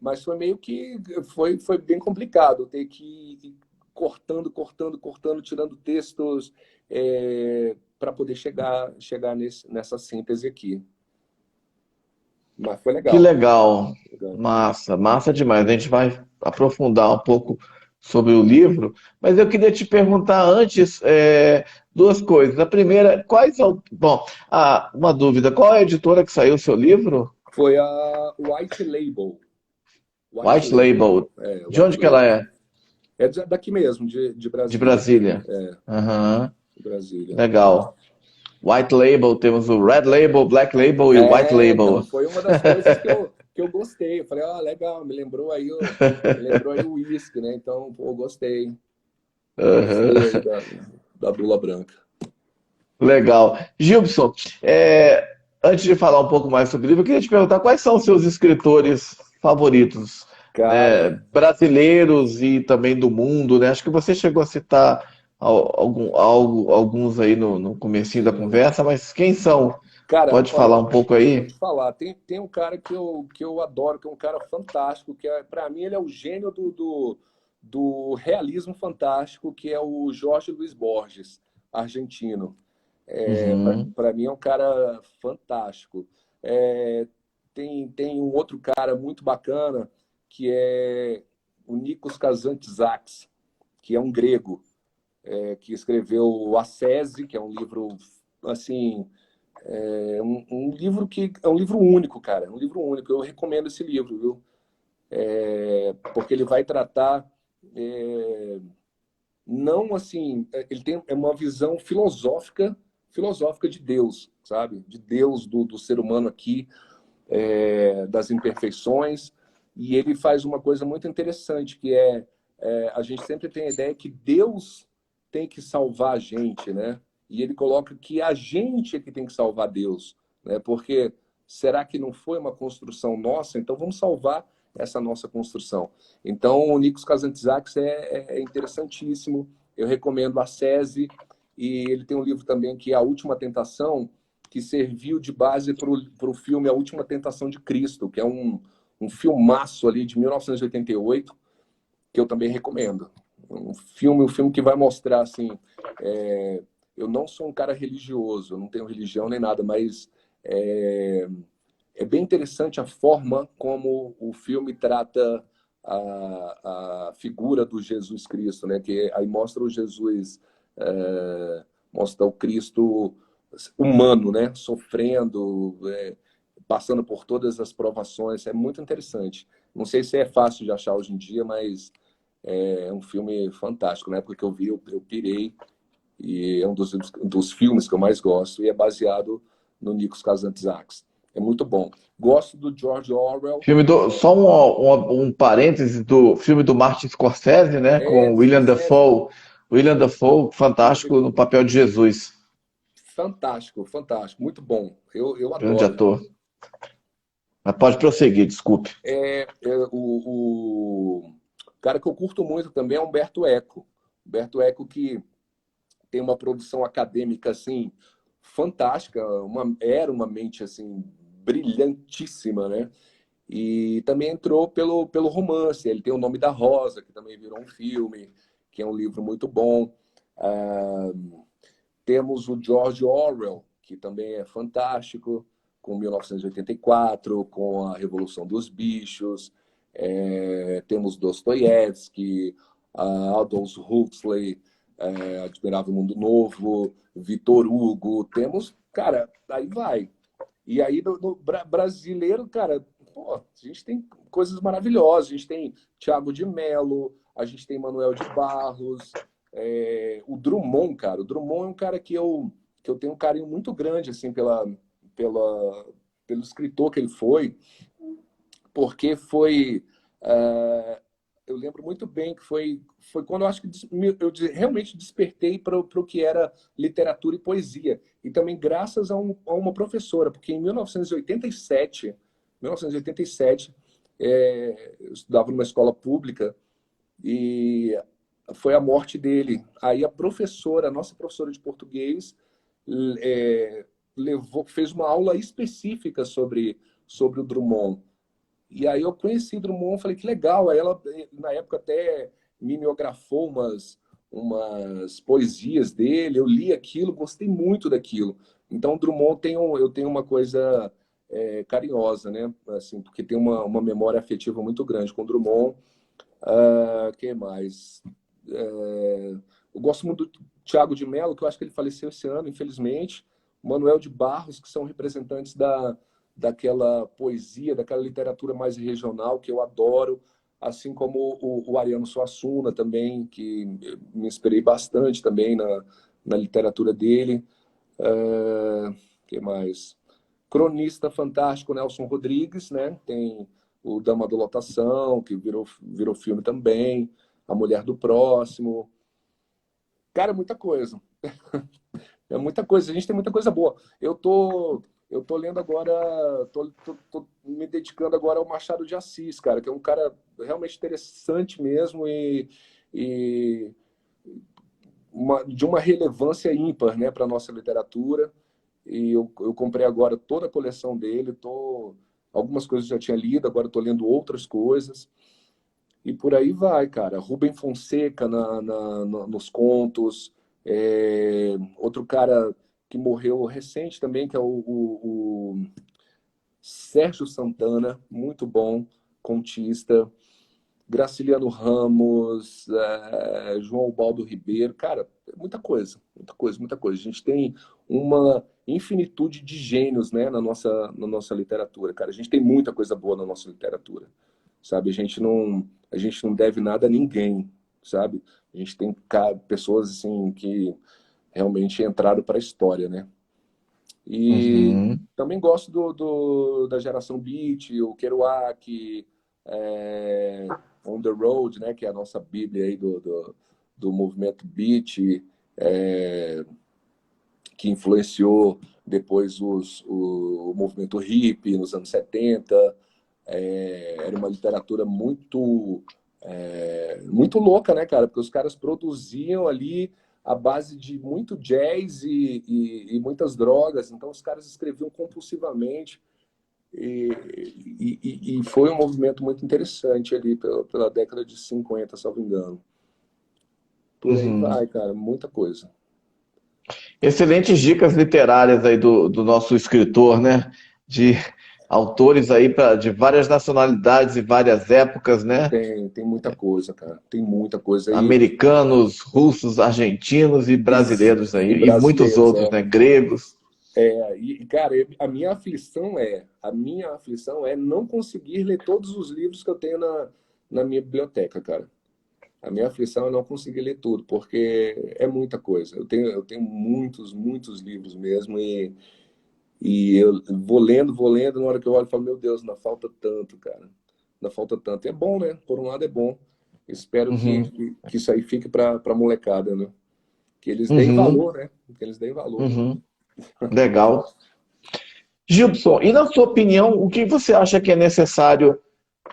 S2: Mas foi meio que foi bem complicado ter que ir cortando, cortando, cortando, tirando textos para poder chegar nessa síntese aqui. Mas foi
S1: Que
S2: legal.
S1: legal.
S2: Legal.
S1: Massa, massa demais. A gente vai aprofundar um pouco sobre o livro, mas eu queria te perguntar antes, duas coisas. A primeira, bom, uma dúvida, qual é a editora que saiu o seu livro?
S2: Foi a White Label. White
S1: White
S2: Label.
S1: Label.
S2: É,
S1: De
S2: White
S1: onde que ela
S2: Label.
S1: é?
S2: É daqui mesmo, de
S1: De
S2: Brasília.
S1: Brasília.
S2: É,
S1: Aham,
S2: de Brasília.
S1: legal. White Label, temos o Red Label, Black Label e o White
S2: É, então,
S1: Label.
S2: foi uma das coisas que eu gostei. Eu falei, legal, me lembrou aí o uísque, né? Então, pô, gostei. Gostei aí
S1: Aham.
S2: da Bula Branca.
S1: Legal. Gilson, antes de falar um pouco mais sobre o livro, eu queria te perguntar quais são os seus escritores favoritos, né,
S2: Cara,
S1: brasileiros e também do mundo, né? Acho que você chegou a citar alguns aí no comecinho da
S2: sim.
S1: conversa, mas quem são?
S2: Cara,
S1: Pode falar
S2: olha,
S1: um pouco
S2: deixa eu
S1: aí?
S2: te falar. Tem um cara que eu adoro, que é um cara fantástico, para mim, ele é o gênio do realismo fantástico, que é o Jorge Luiz Borges, argentino.
S1: Uhum.
S2: Para mim é um cara fantástico. É, tem um outro cara muito bacana que é o Nikos Kazantzakis, que é um grego, que escreveu A Sese, que é um livro assim, um livro que é um livro único, cara, é um livro único. Eu recomendo esse livro, viu? Porque ele vai tratar é, não assim, ele tem uma visão filosófica de Deus, sabe? De Deus, do ser humano aqui, das imperfeições. E ele faz uma coisa muito interessante, que a gente sempre tem a ideia que Deus tem que salvar a gente, né? E ele coloca que a gente é que tem que salvar Deus, né? Porque será que não foi uma construção nossa? Então vamos salvar essa nossa construção. Então o Nikos Kazantzakis é interessantíssimo. Eu recomendo a SESI, e ele tem um livro também que é A Última Tentação, que serviu de base para o filme A Última Tentação de Cristo, que é um filmaço ali de 1988, que eu também recomendo. Um filme que vai mostrar assim, eu não sou um cara religioso, eu não tenho religião nem nada, mas é, é bem interessante a forma como o filme trata a figura do Jesus Cristo, né? Que aí mostra o Jesus, mostra o Cristo humano, né? Sofrendo, passando por todas as provações. É muito interessante. Não sei se é fácil de achar hoje em dia, mas é um filme fantástico. Na época que eu vi, eu pirei, e é um dos filmes que eu mais gosto, e é baseado no Nikos Kazantzakis. É muito bom. Gosto do George Orwell.
S1: Só um parêntese do filme do Martin Scorsese, né, com William
S2: Scorsese,
S1: Dafoe. William Dafoe, fantástico no papel de Jesus,
S2: fantástico, fantástico, muito bom. Eu
S1: grande
S2: adoro.
S1: ator. Mas pode prosseguir, desculpe.
S2: O cara que eu curto muito também é Humberto Eco. Humberto Eco, que tem uma produção acadêmica assim fantástica, era uma mente assim brilhantíssima, né? E também entrou pelo romance. Ele tem O Nome da Rosa, que também virou um filme, que é um livro muito bom. Ah, temos o George Orwell, que também é fantástico, com 1984, com a Revolução dos Bichos. Temos Dostoiévski, Aldous Huxley, Admirável Mundo Novo, Vitor Hugo. Temos, cara, aí vai. E aí, no brasileiro, cara, pô, a gente tem coisas maravilhosas. A gente tem Tiago de Mello, a gente tem Manuel de Barros, o Drummond, cara. O Drummond é um cara que eu tenho um carinho muito grande, assim, pela, pelo escritor que ele porque foi. Uh, eu lembro muito bem que foi quando eu acho que eu realmente despertei para o que era literatura e poesia. E também graças a uma professora, porque em 1987 eu estudava numa escola pública e foi a morte dele. Aí a nossa professora de português, fez uma aula específica sobre o Drummond. E aí eu conheci Drummond, falei que legal. Aí ela, na época, até mimeografou umas poesias dele. Eu li aquilo, gostei muito daquilo. Então, Drummond eu tenho uma coisa carinhosa, né? Assim, porque tem uma memória afetiva muito grande com Drummond. Que mais? É, Eu gosto muito do Tiago de Mello, que eu acho que ele faleceu esse ano, infelizmente. O Manuel de Barros, que são representantes daquela poesia, daquela literatura mais regional, que eu adoro. Assim como o Ariano Suassuna também, que me inspirei bastante também na literatura dele. Que mais? Cronista fantástico Nelson Rodrigues, né? Tem o Dama da Lotação, que virou filme também. A Mulher do Próximo. Cara, muita coisa. É muita coisa. A gente tem muita coisa boa. Eu tô lendo agora, tô me dedicando agora ao Machado de Assis, cara, que é um cara realmente interessante mesmo e de uma relevância ímpar, né, para a nossa literatura. E eu comprei agora toda a coleção dele, algumas coisas eu já tinha lido, agora estou lendo outras coisas. E por aí vai, cara. Rubem Fonseca nos contos. Outro cara que morreu recente também, que é o Sérgio Santana, muito bom, contista. Graciliano Ramos, João Baldo Ribeiro, cara, muita coisa, muita coisa, muita coisa. A gente tem uma infinitude de gênios, né, na nossa literatura, cara. A gente tem muita coisa boa na nossa literatura, sabe? A gente não deve nada a ninguém, sabe? A gente tem pessoas assim que realmente entraram para a história, né? E
S1: Uhum.
S2: também gosto da geração Beat, o Kerouac, On the Road, né, que é a nossa bíblia aí do movimento Beat, é, que influenciou depois o movimento hippie nos anos 70. Era uma literatura muito louca, né, cara? Porque os caras produziam ali a base de muito jazz e muitas drogas, então os caras escreviam compulsivamente e foi um movimento muito interessante ali pela década de 50, salvo engano. Por aí
S1: Uhum.
S2: vai, cara, muita coisa.
S1: Excelentes dicas literárias aí do nosso escritor, né? De autores aí de várias nacionalidades e várias épocas, né?
S2: Tem muita coisa, cara. Tem muita coisa aí.
S1: Americanos, russos, argentinos e brasileiros
S2: E
S1: aí, e muitos
S2: brasileiros,
S1: outros, né? Gregos.
S2: Cara, a minha aflição é não conseguir ler todos os livros que eu tenho na minha biblioteca, cara. A minha aflição é não conseguir ler tudo, porque é muita coisa. Eu tenho muitos, muitos livros mesmo, e eu vou lendo, na hora que eu olho, eu falo, meu Deus, ainda falta tanto, cara. Ainda falta tanto. É bom, né? Por um lado é bom. Espero que,
S1: Uhum,
S2: que, que isso aí fique para molecada, né? Que eles deem
S1: uhum,
S2: valor, né? Que eles deem valor.
S1: uhum. Legal. Gilson, e na sua opinião, o que você acha que é necessário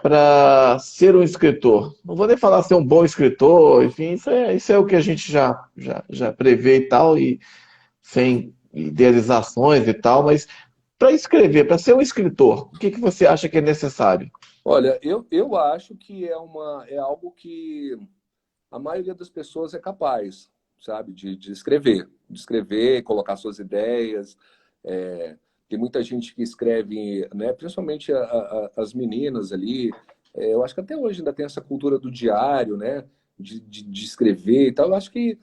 S1: para ser um escritor? Não vou nem falar ser um bom escritor, enfim, isso é o que a gente já prevê e tal, e sem idealizações e tal, mas para escrever, para ser um escritor, o que você acha que é necessário?
S2: Olha, eu acho que é algo que a maioria das pessoas é capaz, sabe, de escrever. De escrever, colocar suas ideias. É, tem muita gente que escreve, né, principalmente as meninas ali. Eu acho que até hoje ainda tem essa cultura do diário, né, de escrever e tal. Eu acho que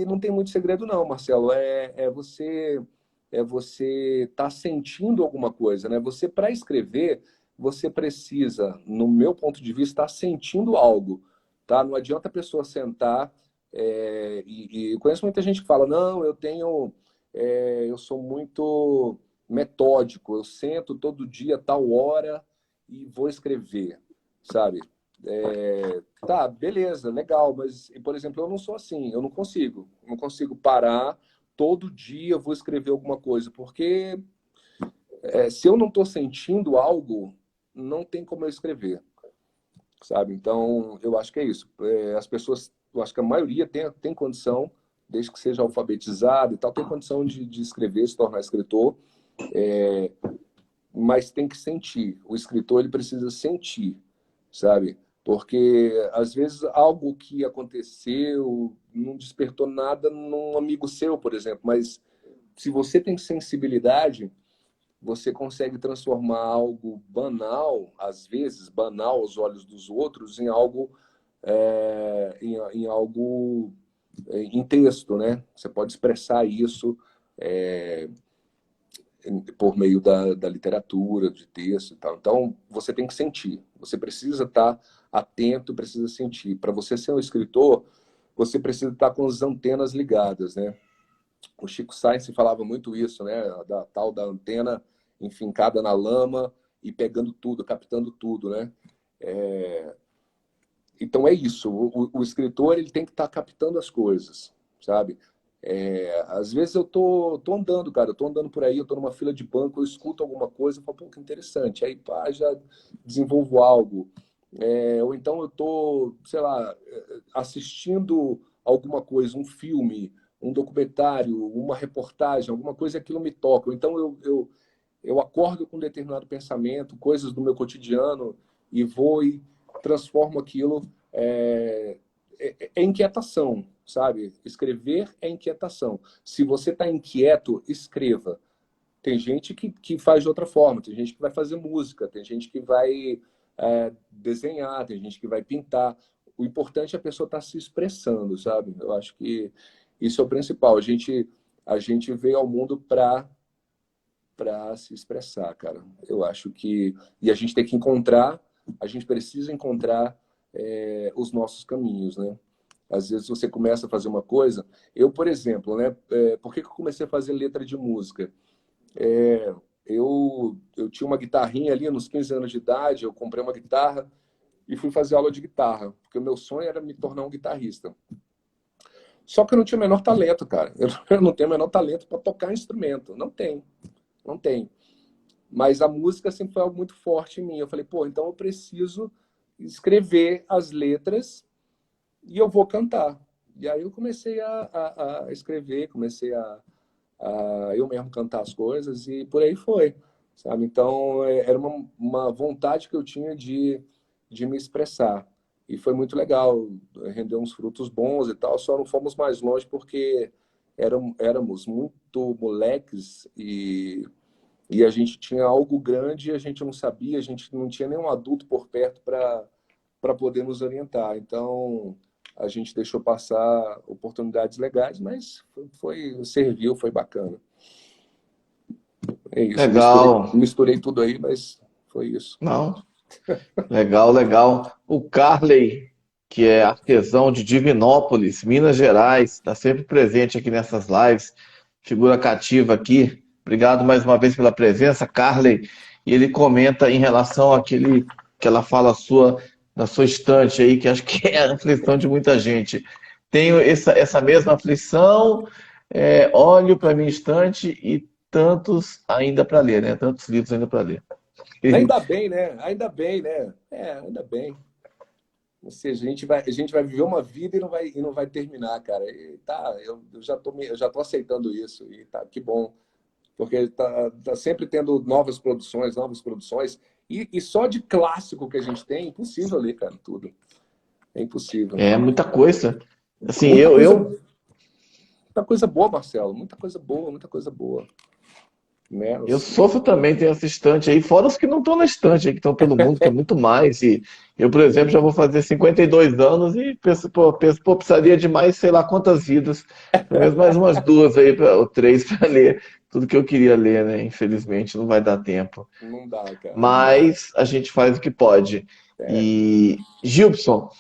S2: não tem muito segredo, não, Marcelo. É você estar sentindo alguma coisa, né? Você, para escrever, você precisa, no meu ponto de vista, estar sentindo algo, tá? Não adianta a pessoa sentar e conheço muita gente que fala, não, eu sou muito metódico, eu sento todo dia, tal hora e vou escrever, sabe? Tá, beleza, legal, mas, por exemplo, eu não sou assim, eu não consigo parar todo dia eu vou escrever alguma coisa, porque se eu não estou sentindo algo, não tem como eu escrever, sabe? Então, eu acho que é isso. As pessoas, eu acho que a maioria tem condição, desde que seja alfabetizado e tal, tem condição de escrever, se tornar escritor, mas tem que sentir. O escritor, ele precisa sentir, sabe? Porque, às vezes, algo que aconteceu não despertou nada num amigo seu, por exemplo, mas se você tem sensibilidade, você consegue transformar algo banal, às vezes banal aos olhos dos outros, em algo em texto, né? Você pode expressar isso é, por meio da literatura, de texto e tal. Então, você tem que sentir. Você precisa estar atento, precisa sentir. Para você ser um escritor, você precisa estar com as antenas ligadas, né? O Chico Science falava muito isso, né? Da tal da antena enfincada na lama e pegando tudo, captando tudo, né? Então é isso. O escritor ele tem que estar captando as coisas, sabe? Às vezes eu tô andando, cara, eu tô andando por aí, eu tô numa fila de banco, eu escuto alguma coisa, eu falo, pô, que interessante. Aí, pá, já desenvolvo algo. Ou então eu tô, sei lá, assistindo alguma coisa, um filme, um documentário, uma reportagem, alguma coisa, aquilo me toca. Ou então eu acordo com um determinado pensamento, coisas do meu cotidiano, e vou e transformo aquilo. É inquietação, sabe? Escrever é inquietação. Se você está inquieto, escreva. Tem gente que faz de outra forma, tem gente que vai fazer música, tem gente que vai desenhar, tem gente que vai pintar. O importante é a pessoa estar se expressando, sabe? Eu acho que isso é o principal. A gente veio ao mundo para se expressar, cara. Eu acho que. E a gente tem que encontrar, a gente precisa encontrar os nossos caminhos, né? Às vezes você começa a fazer uma coisa. Eu, por exemplo, né? Por que eu comecei a fazer letra de música? Eu tinha uma guitarrinha ali nos 15 anos de idade, eu comprei uma guitarra e fui fazer aula de guitarra, porque o meu sonho era me tornar um guitarrista. Só que eu não tinha o menor talento, cara. Eu não tenho o menor talento para tocar instrumento. Não tem, não tem. Mas a música sempre foi algo muito forte em mim. Eu falei, pô, então eu preciso escrever as letras e eu vou cantar. E aí eu comecei a escrever, comecei a eu mesmo cantar as coisas e por aí foi, sabe? Então era uma vontade que eu tinha de me expressar. E foi muito legal, rendeu uns frutos bons e tal, só não fomos mais longe porque éramos muito moleques e a gente tinha algo grande e a gente não sabia, a gente não tinha nenhum adulto por perto para poder nos orientar. Então, a gente deixou passar oportunidades legais, mas serviu, foi bacana. É isso,
S1: Legal.
S2: misturei tudo aí, mas foi isso.
S1: Não, legal, legal. O Carley, que é artesão de Divinópolis, Minas Gerais, está sempre presente aqui nessas lives, figura cativa aqui. Obrigado mais uma vez pela presença, Carley. E ele comenta em relação àquele que ela fala da sua estante aí, que acho que é a aflição de muita gente. Tenho essa mesma aflição, olho para minha estante e tantos ainda para ler, né? Tantos livros ainda para ler.
S2: Ainda bem, né? Ainda bem, né? Ainda bem. Ou seja, a gente vai viver uma vida e não vai terminar, cara. E tá, eu já tô aceitando isso. E tá, que bom. Porque tá sempre tendo novas produções, novas produções. E só de clássico que a gente tem, é impossível ler, cara, tudo. É impossível.
S1: É muita coisa. Assim,
S2: Muita
S1: eu,
S2: coisa,
S1: eu,
S2: muita coisa boa, Marcelo. Muita coisa boa. Né?
S1: eu sofro também, tenho essa estante aí, fora os que não estão na estante aí, que estão pelo mundo, que é muito mais. E eu, por exemplo, já vou fazer 52 anos e pô, precisaria de mais, sei lá quantas vidas, pelo menos mais umas duas aí, ou três para ler tudo que eu queria ler, né? Infelizmente não vai dar tempo.
S2: Não dá, cara, não dá.
S1: Mas a gente faz o que pode.
S2: É.
S1: E, Gilson,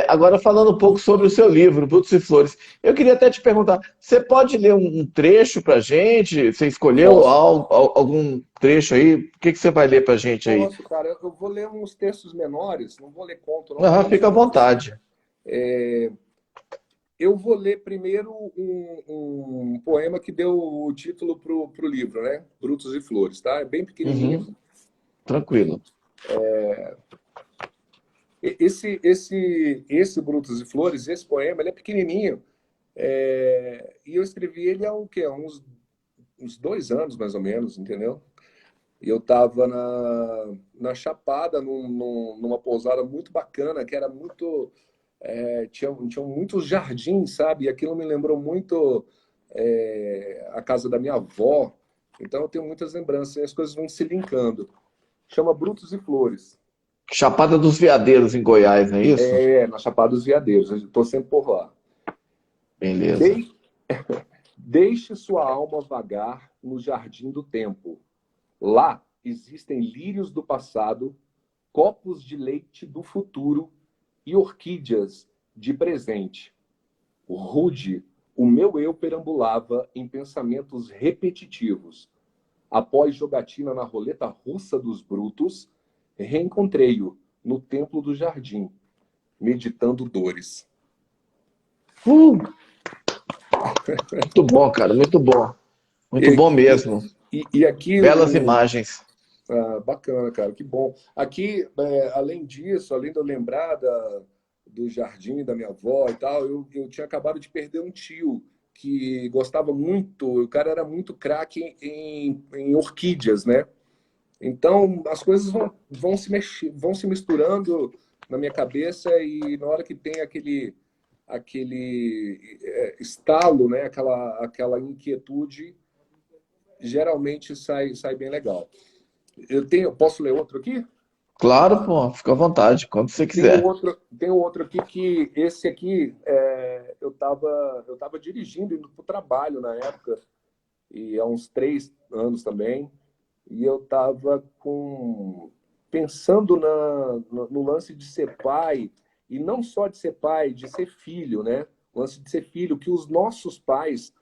S1: agora falando um pouco sobre o seu livro, Brutos e Flores, eu queria até te perguntar, você pode ler um trecho para gente? Você escolheu
S2: Posso,
S1: algum trecho aí? O que você vai ler para gente aí?
S2: posso, cara. Eu vou ler uns textos menores, não vou ler conto, não,
S1: Ah,
S2: vou ler uns
S1: fica à
S2: textos.
S1: vontade.
S2: Eu vou ler primeiro um poema que deu o título pro livro, né? Brutos e Flores, tá? É bem pequenininho.
S1: Uhum, tranquilo.
S2: Esse Brutos e Flores, esse poema, ele é pequenininho. E eu escrevi ele há o quê? Há uns 2 anos, mais ou menos, entendeu? E eu estava na Chapada, numa pousada muito bacana, que era muito. Tinham muitos jardins, sabe? E aquilo me lembrou muito a casa da minha avó. Então eu tenho muitas lembranças, e as coisas vão se linkando. Chama Brutos e Flores.
S1: Chapada dos Veadeiros, em Goiás, não é isso?
S2: Na Chapada dos Veadeiros. Eu estou sempre por lá.
S1: Beleza.
S2: Dei- Deixe sua alma vagar no jardim do tempo. Lá existem lírios do passado, copos de leite do futuro e orquídeas de presente. Rude, o meu eu perambulava em pensamentos repetitivos. Após jogatina na roleta russa dos brutos, reencontrei-o no templo do jardim, meditando dores.
S1: Uh, muito bom, cara, muito bom. Muito
S2: E,
S1: bom
S2: e,
S1: mesmo.
S2: e aqui
S1: Belas imagens.
S2: bacana, cara, que bom. Aqui, além disso, além de eu lembrar do jardim da minha avó e tal, eu tinha acabado de perder um tio que gostava muito, o cara era muito craque em orquídeas, né? Então, as coisas vão se misturando na minha cabeça e na hora que tem aquele estalo, né? Aquela inquietude, geralmente sai bem legal. Posso ler outro aqui?
S1: Claro, pô, fica à vontade, quando você quiser.
S2: Tem um outro aqui que esse aqui eu tava dirigindo indo para o trabalho na época e há uns 3 anos também. E eu estava pensando no lance de ser pai, e não só de ser pai, de ser filho, né? O lance de ser filho, o que os nossos pais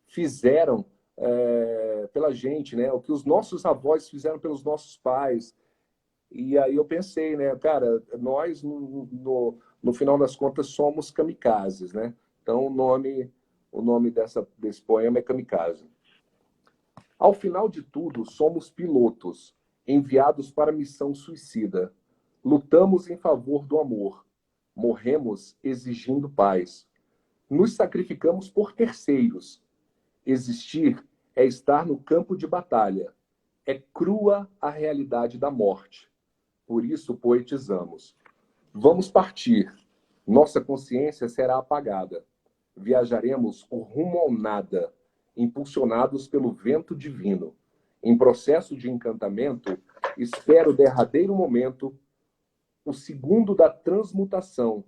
S2: fizeram pela gente, né? O que os nossos avós fizeram pelos nossos pais. E aí eu pensei, né, cara, nós, no final das contas, somos kamikazes, né? Então o nome desse poema é Kamikaze. Ao final de tudo, somos pilotos, enviados para missão suicida. Lutamos em favor do amor. Morremos exigindo paz. Nos sacrificamos por terceiros. Existir é estar no campo de batalha. É crua a realidade da morte. Por isso poetizamos. Vamos partir. Nossa consciência será apagada. Viajaremos o rumo ao nada, impulsionados pelo vento divino. Em processo de encantamento, espero o derradeiro momento, o segundo da transmutação,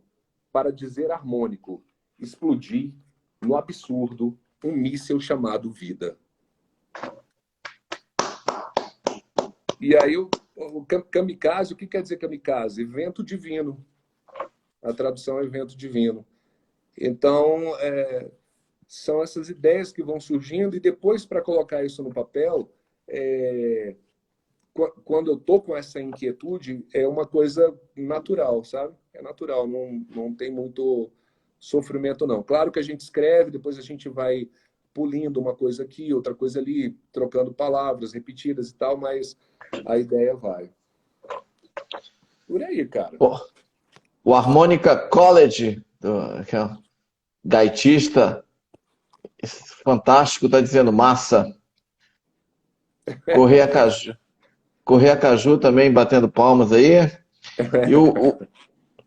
S2: para dizer harmônico, explodir no absurdo um míssil chamado vida. E aí o kamikaze, o que quer dizer kamikaze? Vento divino. A tradução é vento divino. Então, são essas ideias que vão surgindo, e depois, para colocar isso no papel, é, quando eu estou com essa inquietude, é uma coisa natural, sabe? É natural, não tem muito sofrimento, não. Claro que a gente escreve, depois a gente vai pulindo uma coisa aqui, outra coisa ali, trocando palavras repetidas e tal, mas a ideia vai. Por aí, cara.
S1: Pô, o Harmonica College, que é um gaitista fantástico, tá dizendo massa. Correia Caju, Correia Caju também batendo palmas aí. E o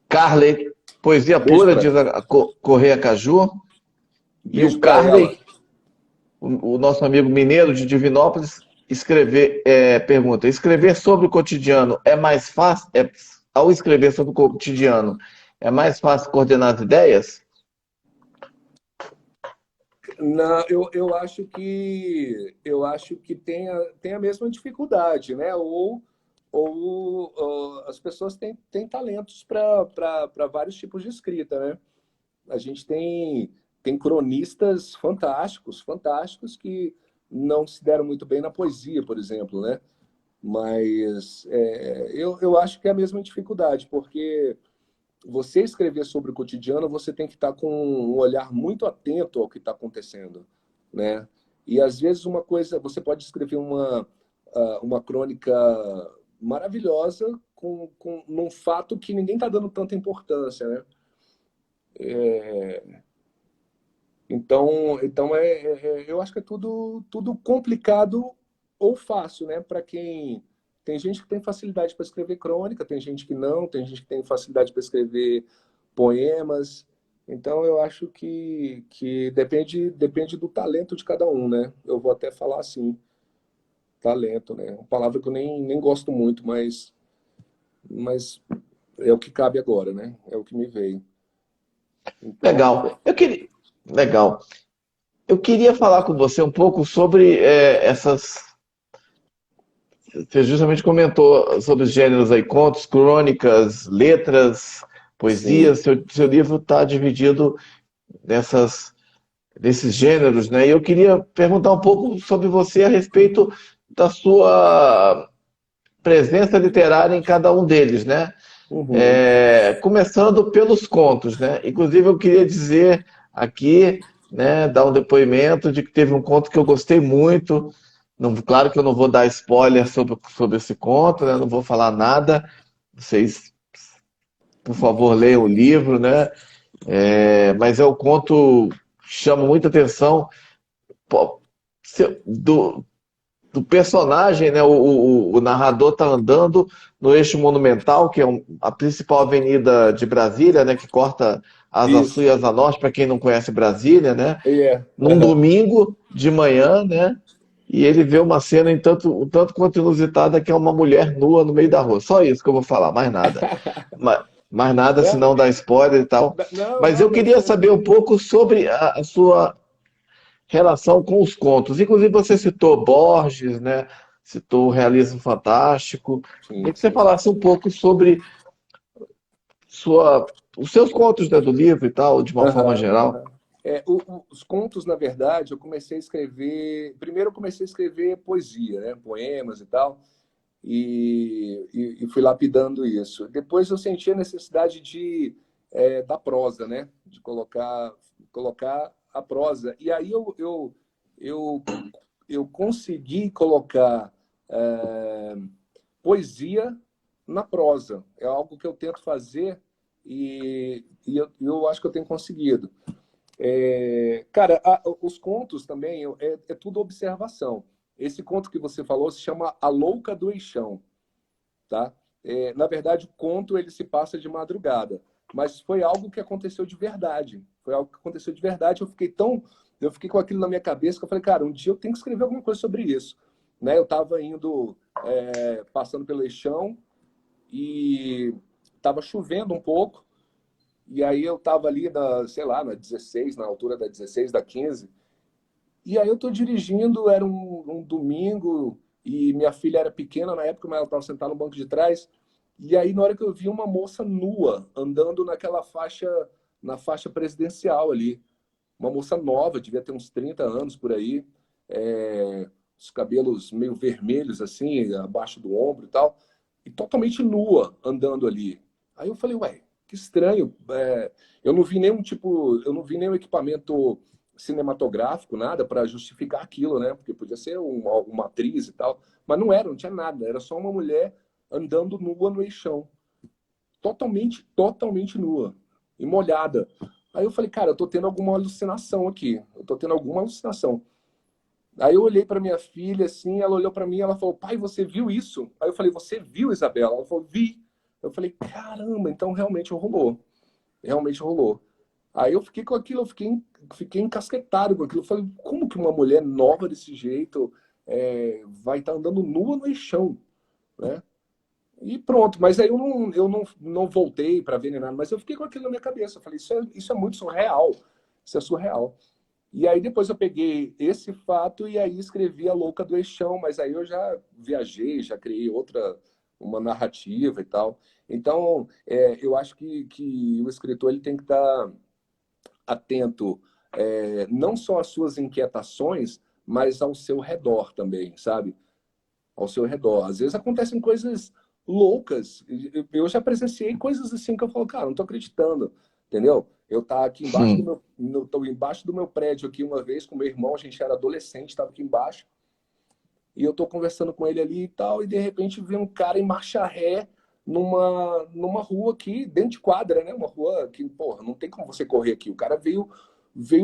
S1: Carley, poesia
S2: Beijo
S1: pura,
S2: para
S1: diz a Correia Caju. E o
S2: beijo para ela.
S1: Carley, o nosso amigo mineiro de Divinópolis, pergunta: escrever sobre o cotidiano é mais fácil? Ao escrever sobre o cotidiano, é mais fácil coordenar as ideias?
S2: Não, eu acho que tem a mesma dificuldade, né? Ou as pessoas têm talentos para vários tipos de escrita, né? A gente tem cronistas fantásticos, fantásticos que não se deram muito bem na poesia, por exemplo, né? Mas eu acho que é a mesma dificuldade, porque você escrever sobre o cotidiano, você tem que estar com um olhar muito atento ao que está acontecendo, né? E às vezes uma coisa, você pode escrever uma crônica maravilhosa num fato que ninguém está dando tanta importância, né? Então eu acho que é tudo complicado ou fácil, né? Para quem tem gente que tem facilidade para escrever crônica, tem gente que não, tem gente que tem facilidade para escrever poemas. Então eu acho que depende do talento de cada um, né? Eu vou até falar assim, talento, né? Uma palavra que eu nem gosto muito, mas é o que cabe agora, né? É o que me veio. Então,
S1: Legal. Eu queria. Legal. Eu queria falar com você um pouco sobre essas. Você justamente comentou sobre os gêneros aí, contos, crônicas, letras,
S2: Sim.
S1: poesias. Seu livro está dividido nessas, nesses gêneros, né? E eu queria perguntar um pouco sobre você a respeito da sua presença literária em cada um deles, né?
S2: Uhum.
S1: Começando pelos contos, né? Inclusive eu queria dizer aqui, né, dar um depoimento de que teve um conto que eu gostei muito. Não, claro que eu não vou dar spoiler sobre esse conto, né? Não vou falar nada. Vocês, por favor, leiam o livro, né? Mas é um conto que chama muita atenção pô, do, do personagem, né? O narrador está andando no eixo monumental, que é a principal avenida de Brasília, né? Que corta Asa Sul e
S2: Isso.
S1: Asa Norte, para quem não conhece Brasília, né? Num
S2: Aham.
S1: domingo de manhã, né? E ele vê uma cena um tanto quanto inusitada, que é uma mulher nua no meio da rua. Só isso que eu vou falar, mais nada. Mais nada,
S2: Não,
S1: senão dá spoiler e tal.
S2: não,
S1: Mas
S2: não,
S1: eu
S2: mas
S1: queria saber um pouco sobre a sua relação com os contos. Inclusive, você citou Borges, né? Citou o Realismo Fantástico. Queria
S2: sim,
S1: que você
S2: sim.
S1: falasse um pouco sobre os seus contos, né, do livro e tal, de uma forma
S2: Aham,
S1: geral.
S2: aham. Os contos, na verdade, eu comecei a escrever. Primeiro, eu comecei a escrever poesia, né? Poemas e tal, e fui lapidando isso. Depois, eu senti a necessidade da prosa, né? De colocar a prosa. E aí, eu, eu consegui colocar é, poesia na prosa. É algo que eu tento fazer e eu acho que eu tenho conseguido. Cara, os contos também é tudo observação. Esse conto que você falou se chama A Louca do Eixão, tá? Na verdade, o conto ele se passa de madrugada, mas foi algo que aconteceu de verdade. Foi algo que aconteceu de verdade. Eu fiquei com aquilo na minha cabeça que eu falei, cara, um dia eu tenho que escrever alguma coisa sobre isso, né? Eu estava passando pelo Eixão e estava chovendo um pouco. E aí eu tava ali sei lá, na 16, na altura da 16, da 15. E aí eu tô dirigindo, era um domingo, e minha filha era pequena na época, mas ela estava sentada no banco de trás. E aí, na hora que eu vi uma moça nua andando na faixa presidencial ali, uma moça nova, devia ter uns 30 anos por aí, os cabelos meio vermelhos, assim, abaixo do ombro e tal, e totalmente nua andando ali. Aí eu falei, ué, que estranho. Eu não vi nenhum equipamento cinematográfico, nada, para justificar aquilo, né? Porque podia ser uma atriz e tal, mas não era, não tinha nada, era só uma mulher andando nua no eixão, totalmente nua e molhada. Aí eu falei, cara, eu tô tendo alguma alucinação aqui. Eu tô tendo alguma alucinação. Aí eu olhei para minha filha assim, ela olhou para mim, ela falou: "Pai, você viu isso?" Aí eu falei: "Você viu, Isabela?" Ela falou: "Vi." Eu falei: "Caramba, então realmente rolou. Realmente rolou." Aí eu fiquei com aquilo, fiquei encasquetado com aquilo. Eu falei: "Como que uma mulher nova desse jeito vai estar andando nua no chão, né?" E pronto, mas aí eu não voltei para ver nem nada, mas eu fiquei com aquilo na minha cabeça. Eu falei, isso é muito surreal. Isso é surreal. E aí depois eu peguei esse fato e aí escrevi A Louca do Eixão, mas aí eu já viajei, já criei uma narrativa e tal. Então, eu acho que o escritor ele tem que estar atento não só às suas inquietações, mas ao seu redor também, sabe? Ao seu redor. Às vezes acontecem coisas loucas. Eu já presenciei coisas assim que eu falo, cara, não tô acreditando, entendeu? Eu tava aqui embaixo do
S1: Hum.
S2: meu, tô embaixo do meu prédio aqui uma vez com meu irmão, a gente era adolescente, estava aqui embaixo, e eu tô conversando com ele ali e tal, e de repente vem um cara em marcha ré numa rua aqui, dentro de quadra, né? Uma rua que, porra, não tem como você correr aqui. O cara veio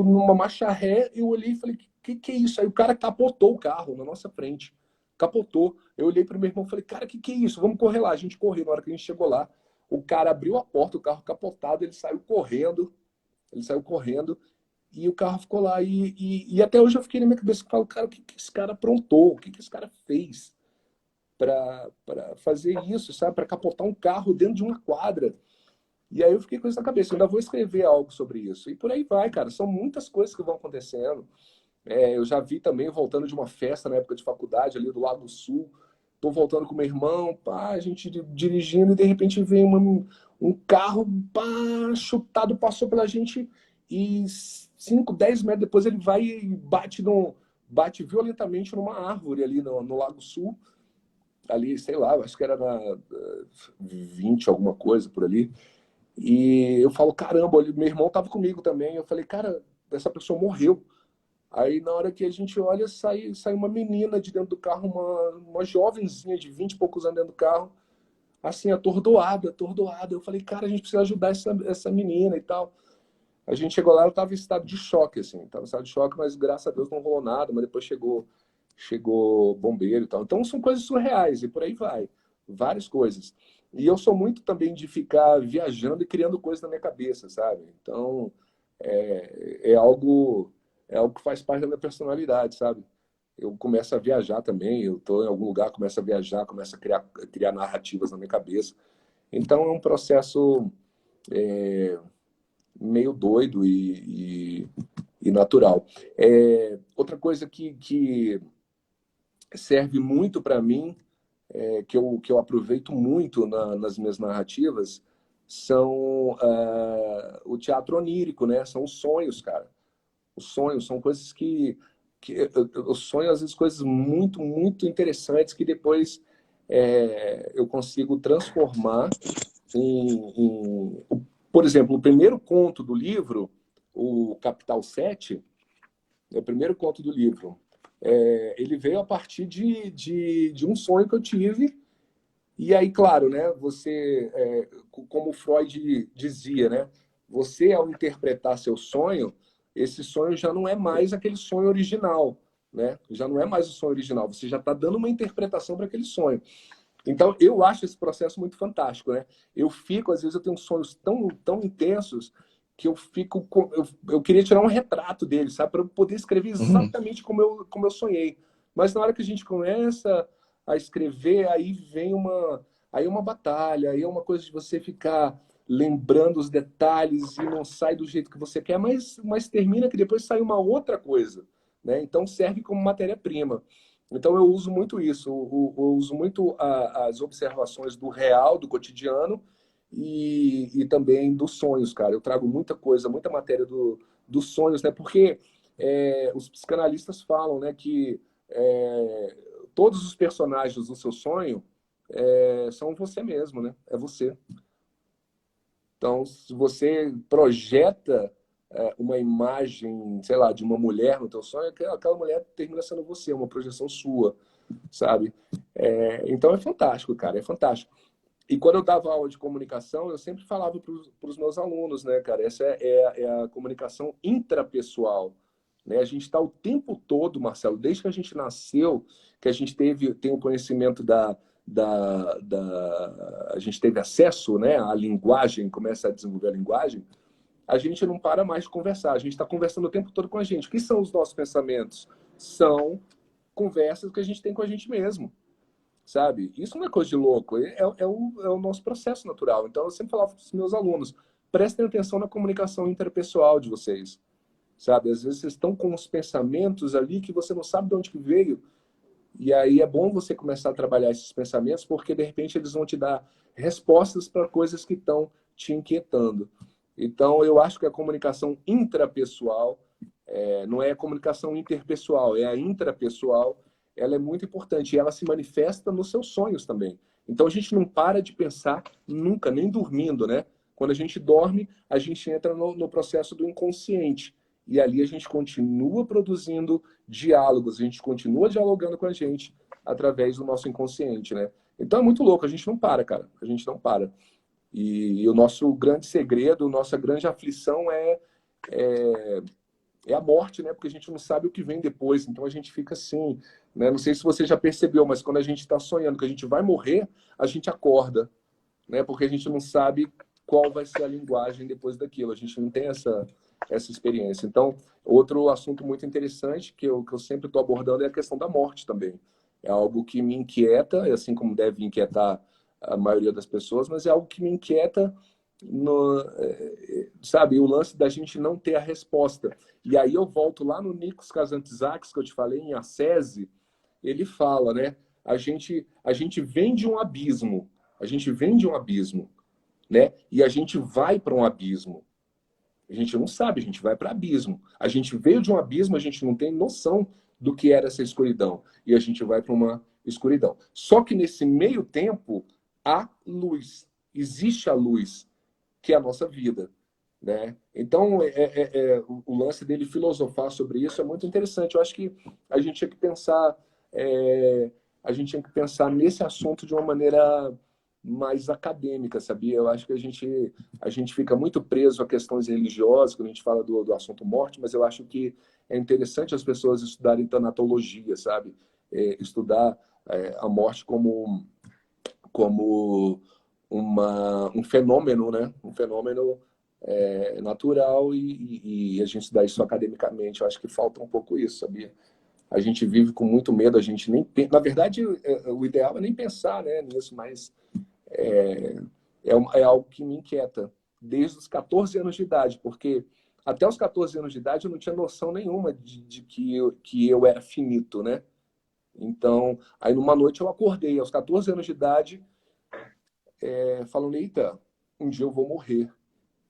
S2: numa marcha ré, eu olhei e falei, que é isso? Aí o cara capotou o carro na nossa frente. Capotou. Eu olhei pro meu irmão e falei, cara, que é isso? Vamos correr lá. A gente correu. Na hora que a gente chegou lá, o cara abriu a porta, o carro capotado, ele saiu correndo, e o carro ficou lá. E até hoje eu fiquei na minha cabeça e falo, cara, o que esse cara aprontou? O que esse cara fez para fazer isso, sabe? Para capotar um carro dentro de uma quadra. E aí eu fiquei com isso na cabeça, eu ainda vou escrever algo sobre isso. E por aí vai, cara. São muitas coisas que vão acontecendo. Eu já vi também, voltando de uma festa na época de faculdade, ali do Lago Sul. Tô voltando com meu irmão, pá, a gente dirigindo e de repente vem um carro, pá, chutado, passou pela gente e 5, 10 metros depois ele vai e bate violentamente numa árvore ali no Lago Sul. Ali, sei lá, acho que era na 20, alguma coisa por ali. E eu falo, caramba, meu irmão tava comigo também. Eu falei, cara, essa pessoa morreu. Aí na hora que a gente olha, sai uma menina de dentro do carro, uma jovenzinha de 20 e poucos anos dentro do carro, assim, atordoada, atordoada. Eu falei, cara, a gente precisa ajudar essa menina e tal. A gente chegou lá, ela estava em estado de choque, assim, estava em estado de choque, mas graças a Deus não rolou nada, mas depois chegou bombeiro e tal. Então são coisas surreais e por aí vai, várias coisas. E eu sou muito também de ficar viajando e criando coisas na minha cabeça, sabe? Então é algo que faz parte da minha personalidade, sabe? Eu começo a viajar também, eu estou em algum lugar, começo a viajar, começo a criar narrativas na minha cabeça. Então é um processo meio doido e natural. Outra coisa que serve muito para mim, que eu aproveito muito nas minhas narrativas, são o teatro onírico, né? São os sonhos, cara. Os sonhos são coisas que eu sonho, às vezes, coisas muito, muito interessantes que depois eu consigo transformar por exemplo, o primeiro conto do livro, o Capital 7, é o primeiro conto do livro. Ele veio a partir de um sonho que eu tive. E aí, claro, né, como Freud dizia, né, você, ao interpretar seu sonho, esse sonho já não é mais aquele sonho original, né? Já não é mais o sonho original, você já está dando uma interpretação para aquele sonho. Então, eu acho esse processo muito fantástico, né? Às vezes, eu tenho sonhos tão, tão intensos que eu queria tirar um retrato dele, sabe? Para eu poder escrever
S1: Uhum.
S2: exatamente como eu sonhei. Mas na hora que a gente começa a escrever, aí uma batalha, aí é uma coisa de você ficar lembrando os detalhes e não sai do jeito que você quer, mas termina que depois sai uma outra coisa, né? Então, serve como matéria-prima. Então eu uso muito isso, eu uso muito as observações do real, do cotidiano e também dos sonhos, cara. Eu trago muita coisa, muita matéria dos sonhos, né? Porque os psicanalistas falam, né, que todos os personagens do seu sonho são você mesmo, né? É você. Então, se você projeta uma imagem, sei lá, de uma mulher no teu sonho, aquela mulher termina sendo você, uma projeção sua, sabe? Então é fantástico, cara, é fantástico. E quando eu dava aula de comunicação, eu sempre falava para os meus alunos, né, cara, essa é a comunicação intrapessoal, né? A gente está o tempo todo, Marcelo, desde que a gente nasceu, que a gente tem o conhecimento a gente teve acesso, né, à linguagem, começa a desenvolver a linguagem, a gente não para mais de conversar, a gente está conversando o tempo todo com a gente. O que são os nossos pensamentos? São conversas que a gente tem com a gente mesmo, sabe? Isso não é coisa de louco, é o nosso processo natural. Então, eu sempre falava para os meus alunos, prestem atenção na comunicação interpessoal de vocês, sabe? Às vezes vocês estão com os pensamentos ali que você não sabe de onde que veio, e aí é bom você começar a trabalhar esses pensamentos, porque de repente eles vão te dar respostas para coisas que estão te inquietando. Então, eu acho que a comunicação intrapessoal, não é a comunicação interpessoal, é a intrapessoal, ela é muito importante e ela se manifesta nos seus sonhos também. Então, a gente não para de pensar nunca, nem dormindo, né? Quando a gente dorme, a gente entra no processo do inconsciente. E ali a gente continua produzindo diálogos, a gente continua dialogando com a gente através do nosso inconsciente, né? Então é muito louco, a gente não para, cara. A gente não para. E o nosso grande segredo, nossa grande aflição é a morte, né? Porque a gente não sabe o que vem depois. Então a gente fica assim, né? Não sei se você já percebeu, mas quando a gente está sonhando que a gente vai morrer, a gente acorda, né? Porque a gente não sabe qual vai ser a linguagem depois daquilo. A gente não tem essa experiência. Então, outro assunto muito interessante que eu sempre estou abordando é a questão da morte também. É algo que me inquieta, assim como deve inquietar a maioria das pessoas, mas é algo que me inquieta sabe, o lance da gente não ter a resposta. E aí eu volto lá no Nikos Kazantzakis, que eu te falei, em Ascese, ele fala, né? A gente vem de um abismo, a gente vem de um abismo, né? E a gente vai para um abismo. A gente não sabe, a gente vai para abismo. A gente veio de um abismo, a gente não tem noção do que era essa escuridão. E a gente vai para uma escuridão. Só que nesse meio tempo, há luz. Existe a luz, que é a nossa vida. Né? Então, o lance dele filosofar sobre isso é muito interessante. Eu acho que a gente tinha que pensar, é, a gente tinha que pensar nesse assunto de uma maneira mais acadêmica, sabia? Eu acho que a gente fica muito preso a questões religiosas quando a gente fala do assunto morte, mas eu acho que é interessante as pessoas estudarem tanatologia, sabe? Estudar a morte como um fenômeno, né? Um fenômeno natural e a gente estudar isso academicamente. Eu acho que falta um pouco isso, sabia? A gente vive com muito medo, a gente nem... Na verdade, o ideal é nem pensar, né, nisso, mas é algo que me inquieta desde os 14 anos de idade, porque até os 14 anos de idade eu não tinha noção nenhuma de que eu era finito, né? Então, aí numa noite eu acordei aos 14 anos de idade, falando, eita, um dia eu vou morrer.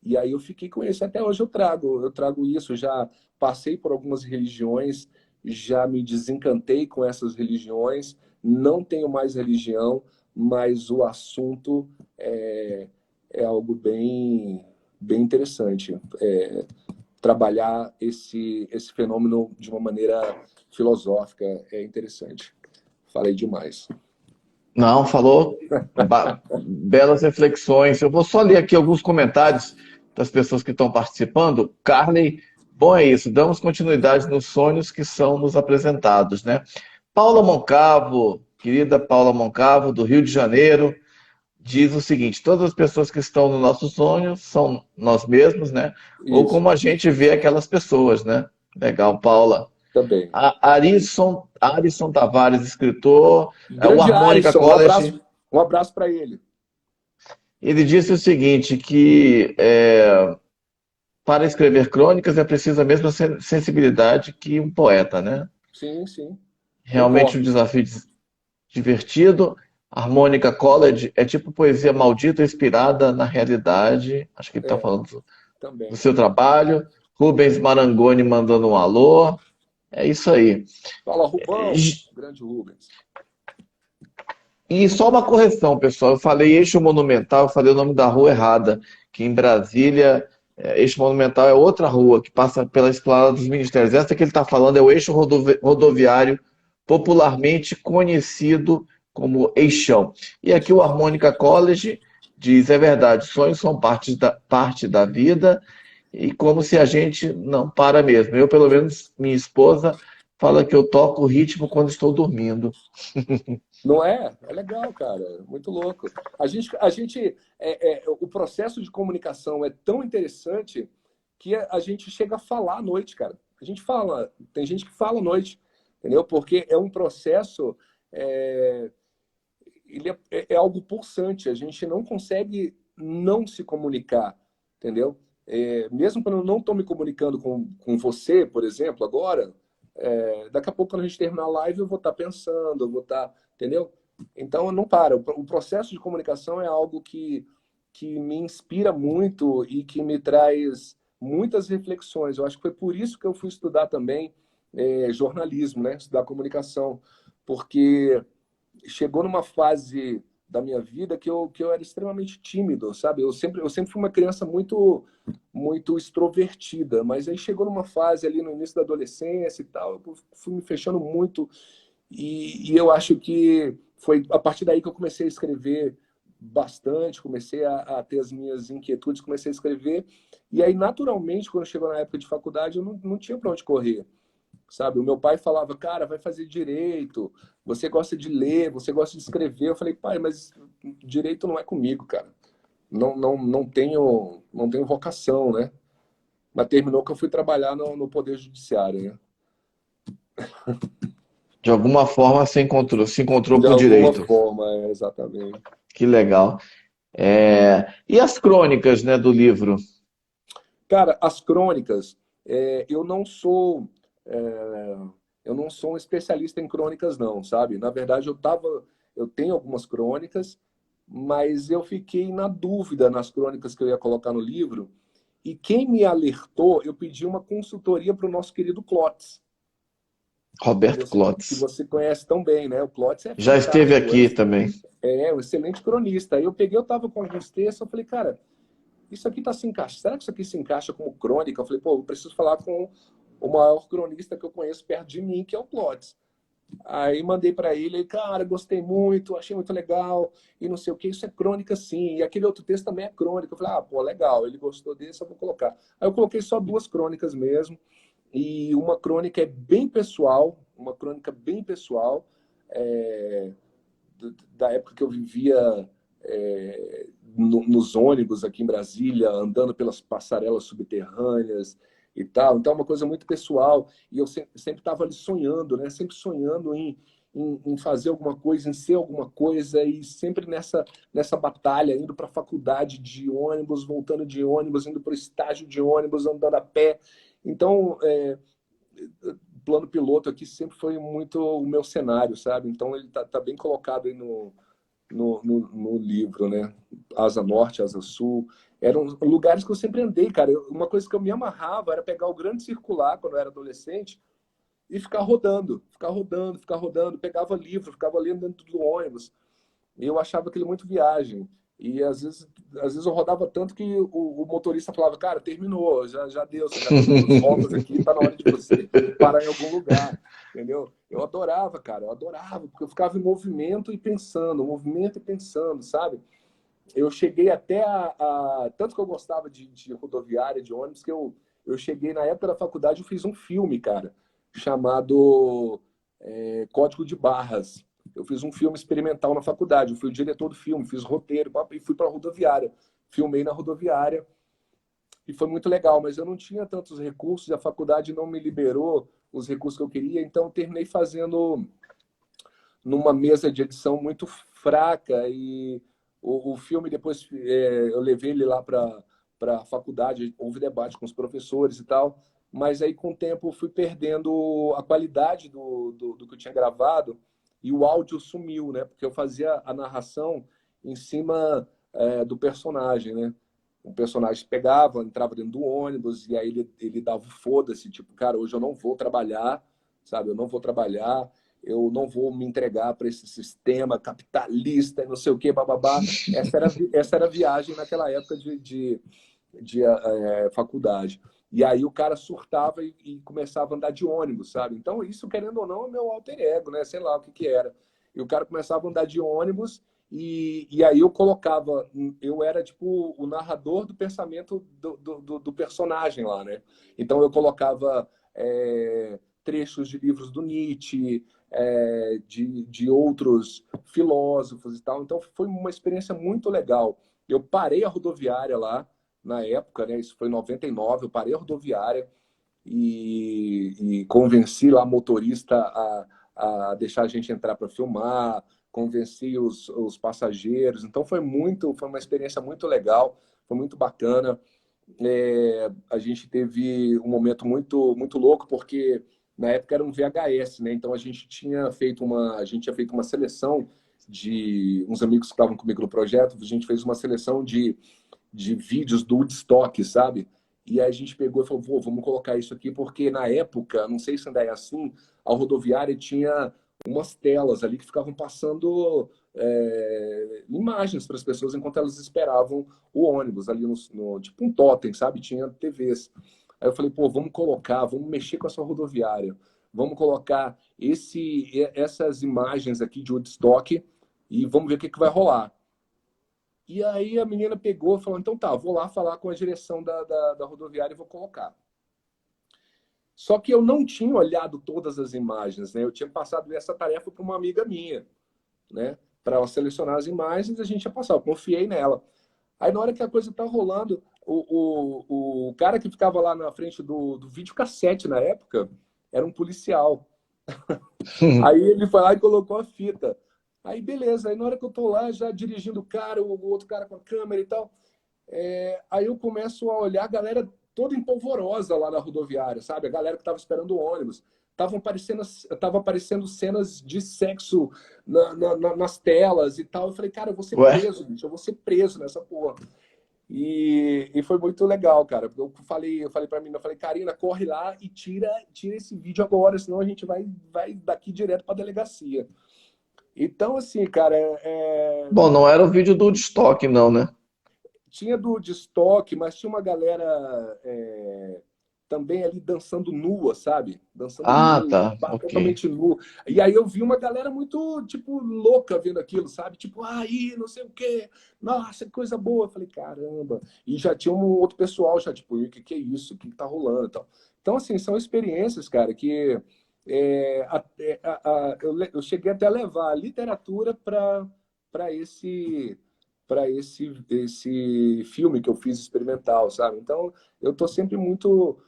S2: E aí eu fiquei com isso, até hoje eu trago isso, já passei por algumas religiões, já me desencantei com essas religiões, não tenho mais religião, mas o assunto é algo bem, bem interessante. Trabalhar esse fenômeno de uma maneira filosófica é interessante. Falei demais.
S1: Não, falou belas reflexões. Eu vou só ler aqui alguns comentários das pessoas que estão participando. Carly, bom é isso, damos continuidade nos sonhos que são nos apresentados, né? Paula Moncavo, querida Paula Moncavo, do Rio de Janeiro, diz o seguinte: todas as pessoas que estão no nosso sonho são nós mesmos, né? Ou
S2: Isso,
S1: como a gente vê aquelas pessoas, né? Legal, Paula.
S2: também.
S1: Arisson Tavares, escritor, o
S2: Grande
S1: Harmonica
S2: Alisson,
S1: College.
S2: um abraço para ele.
S1: Ele disse o seguinte, que para escrever crônicas é preciso a mesma sensibilidade que um poeta, né?
S2: Sim, sim,
S1: Realmente um
S2: concordo.
S1: desafio divertido. Harmonica College é tipo poesia maldita inspirada na realidade. Acho que ele está falando do
S2: Também.
S1: seu trabalho. Rubens Marangoni mandando um alô. É isso aí.
S2: Fala, Rubão, grande Rubens.
S1: E só uma correção, pessoal. Eu falei eixo monumental, eu falei o nome da rua errada, que em Brasília, eixo monumental é outra rua que passa pela esplanada dos ministérios. Essa que ele está falando é o eixo rodoviário, popularmente conhecido como Eixão. E aqui o Harmonica College diz, é verdade, sonhos são parte da vida e como se a gente não para mesmo. Eu, pelo menos, minha esposa fala que eu toco o ritmo quando estou dormindo.
S2: Não é? É legal, cara. Muito louco. O processo de comunicação é tão interessante que a gente chega a falar à noite, cara. A gente fala, tem gente que fala à noite, entendeu? Porque é um processo, é, ele é algo pulsante. A gente não consegue não se comunicar, entendeu? Mesmo quando eu não estou me comunicando com você, por exemplo, agora, daqui a pouco, quando a gente terminar a live, eu vou estar pensando, eu vou estar, entendeu? Então, não para. O processo de comunicação é algo que me inspira muito e que me traz muitas reflexões. Eu acho que foi por isso que eu fui estudar também jornalismo, né? Estudar comunicação, porque chegou numa fase da minha vida que eu era extremamente tímido, sabe? Eu sempre fui uma criança muito muito extrovertida, mas aí chegou numa fase ali no início da adolescência e tal, eu fui me fechando muito e eu acho que foi a partir daí que eu comecei a escrever bastante, comecei a ter as minhas inquietudes, comecei a escrever e aí naturalmente quando chegou na época de faculdade eu não tinha para onde correr, sabe? O meu pai falava, cara, vai fazer direito, você gosta de ler, você gosta de escrever. Eu falei, pai, mas direito não é comigo, cara. Não tenho vocação, né? Mas terminou que eu fui trabalhar no Poder Judiciário, né?
S1: De alguma forma se encontrou
S2: De
S1: com o
S2: alguma
S1: direito.
S2: forma, exatamente.
S1: Que legal. E as crônicas, né, do livro?
S2: Cara, as crônicas, eu não sou, é, eu não sou um especialista em crônicas, não, sabe? Na verdade, eu tenho algumas crônicas, mas eu fiquei na dúvida nas crônicas que eu ia colocar no livro. E quem me alertou, eu pedi uma consultoria para o nosso querido Clotes,
S1: Roberto
S2: que
S1: Clotes.
S2: você conhece tão bem, né? O Clotes é
S1: Já esteve
S2: fantástico,
S1: aqui também.
S2: é um excelente cronista. Aí eu peguei, eu tava com alguns textos, eu falei, cara, isso aqui tá se encaixando. Será que isso aqui se encaixa como crônica? Eu falei, pô, eu preciso falar com o maior cronista que eu conheço perto de mim, que é o Clotes. Aí mandei para ele, cara, gostei muito, achei muito legal, e não sei o que, isso é crônica sim, e aquele outro texto também é crônica. Eu falei, ah, pô, legal, ele gostou desse, eu vou colocar. Aí eu coloquei só duas crônicas mesmo, e uma crônica é bem pessoal, uma crônica bem pessoal, é, da época que eu vivia nos ônibus aqui em Brasília, andando pelas passarelas subterrâneas e tal. Então, é uma coisa muito pessoal. E eu sempre estava ali sonhando, né? Sempre sonhando em fazer alguma coisa, em ser alguma coisa, e sempre nessa batalha, indo para a faculdade de ônibus, voltando de ônibus, indo para o estágio de ônibus, andando a pé. Então, plano piloto aqui sempre foi muito o meu cenário, sabe? Então, ele tá bem colocado aí no livro, né? Asa Norte, Asa Sul. Eram lugares que eu sempre andei, cara. Uma coisa que eu me amarrava era pegar o grande circular quando eu era adolescente e ficar rodando, ficar rodando, ficar rodando. Pegava livro, ficava lendo dentro do ônibus. E eu achava aquilo muito viagem. E às vezes eu rodava tanto que o motorista falava, cara, terminou, já deu, você já deu duas voltas aqui, tá na hora de você parar em algum lugar, entendeu? Eu adorava, cara, eu adorava, porque eu ficava em movimento e pensando, sabe? Eu cheguei até tanto que eu gostava de rodoviária, de ônibus, que eu cheguei, na época da faculdade, eu fiz um filme, cara, chamado Código de Barras. Eu fiz um filme experimental na faculdade, eu fui o diretor do filme, fiz roteiro e fui para a rodoviária. Filmei na rodoviária e foi muito legal, mas eu não tinha tantos recursos, a faculdade não me liberou os recursos que eu queria, então eu terminei fazendo numa mesa de edição muito fraca e o filme depois eu levei ele lá para a faculdade, houve debate com os professores e tal, mas aí com o tempo eu fui perdendo a qualidade do que eu tinha gravado e o áudio sumiu, né? Porque eu fazia a narração em cima do personagem, né? O personagem pegava, entrava dentro do ônibus e aí ele dava o foda-se, tipo, cara, hoje eu não vou trabalhar, sabe? Eu não vou trabalhar, eu não vou me entregar para esse sistema capitalista e não sei o que, bababá. Essa era a viagem naquela época de faculdade. E aí o cara surtava e começava a andar de ônibus, sabe? Então, isso, querendo ou não, é meu alter ego, né? Sei lá o que era. E o cara começava a andar de ônibus e aí eu colocava, eu era tipo o narrador do pensamento do personagem lá, né? Então eu colocava trechos de livros do Nietzsche, de outros filósofos e tal. Então foi uma experiência muito legal. Eu parei a rodoviária lá na época, né? Isso foi em 99, eu parei a rodoviária e convenci lá a motorista a deixar a gente entrar para filmar, convenci os passageiros. Então foi uma experiência muito legal, foi muito bacana. A gente teve um momento muito muito louco porque na época era um VHS, né? Então a gente tinha feito uma seleção de uns amigos que estavam comigo no projeto, a gente fez uma seleção de vídeos do Woodstock, sabe? E aí a gente pegou e falou, vamos colocar isso aqui, porque na época, não sei se ainda é assim, a rodoviária tinha umas telas ali que ficavam passando imagens para as pessoas enquanto elas esperavam o ônibus ali tipo um totem, sabe? Tinha TVs. Aí eu falei, pô, vamos mexer com essa rodoviária, vamos colocar essas imagens aqui de Woodstock e vamos ver o que vai rolar. E aí a menina pegou e falou, então tá, vou lá falar com a direção da rodoviária e vou colocar. Só que eu não tinha olhado todas as imagens, né? Eu tinha passado essa tarefa para uma amiga minha, né? Para ela selecionar as imagens, a gente ia passar. Eu confiei nela. Aí na hora que a coisa tá rolando, o cara que ficava lá na frente do videocassete na época era um policial. Aí ele foi lá e colocou a fita. Aí, beleza. Aí, na hora que eu tô lá, já dirigindo o cara, o outro cara com a câmera e tal, aí eu começo a olhar a galera toda empolvorosa lá na rodoviária, sabe? A galera que tava esperando o ônibus. Tava aparecendo cenas de sexo nas telas e tal. Eu falei, cara, eu vou ser
S1: Ué?
S2: preso, bicho. Eu vou ser preso nessa porra. E foi muito legal, cara. Eu falei pra mim, eu falei, Karina, corre lá e tira esse vídeo agora, senão a gente vai daqui direto pra delegacia. Então, assim, cara,
S1: Bom, não era o vídeo do estoque, não, né?
S2: tinha de estoque, mas tinha uma galera também ali dançando nua, sabe? Dançando
S1: Ah,
S2: nu,
S1: tá. Ok.
S2: totalmente nu. E aí eu vi uma galera muito, tipo, louca vendo aquilo, sabe? Tipo, aí, não sei o quê. Nossa, que coisa boa. Eu falei, caramba. E já tinha um outro pessoal, já, tipo, o que é isso? O que tá rolando e tal. Então, assim, são experiências, cara, que eu cheguei até a levar a literatura para esse filme que eu fiz experimental, sabe? Então, eu estou sempre muito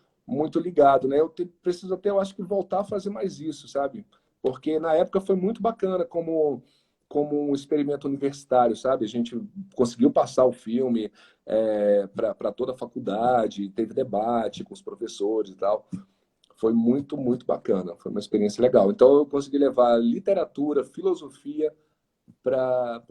S2: ligado, né? Preciso até, eu acho que voltar a fazer mais isso, sabe? Porque na época foi muito bacana como um experimento universitário, sabe? A gente conseguiu passar o filme para toda a faculdade, teve debate com os professores e tal. Foi muito bacana, foi uma experiência legal. Então eu consegui levar literatura, filosofia para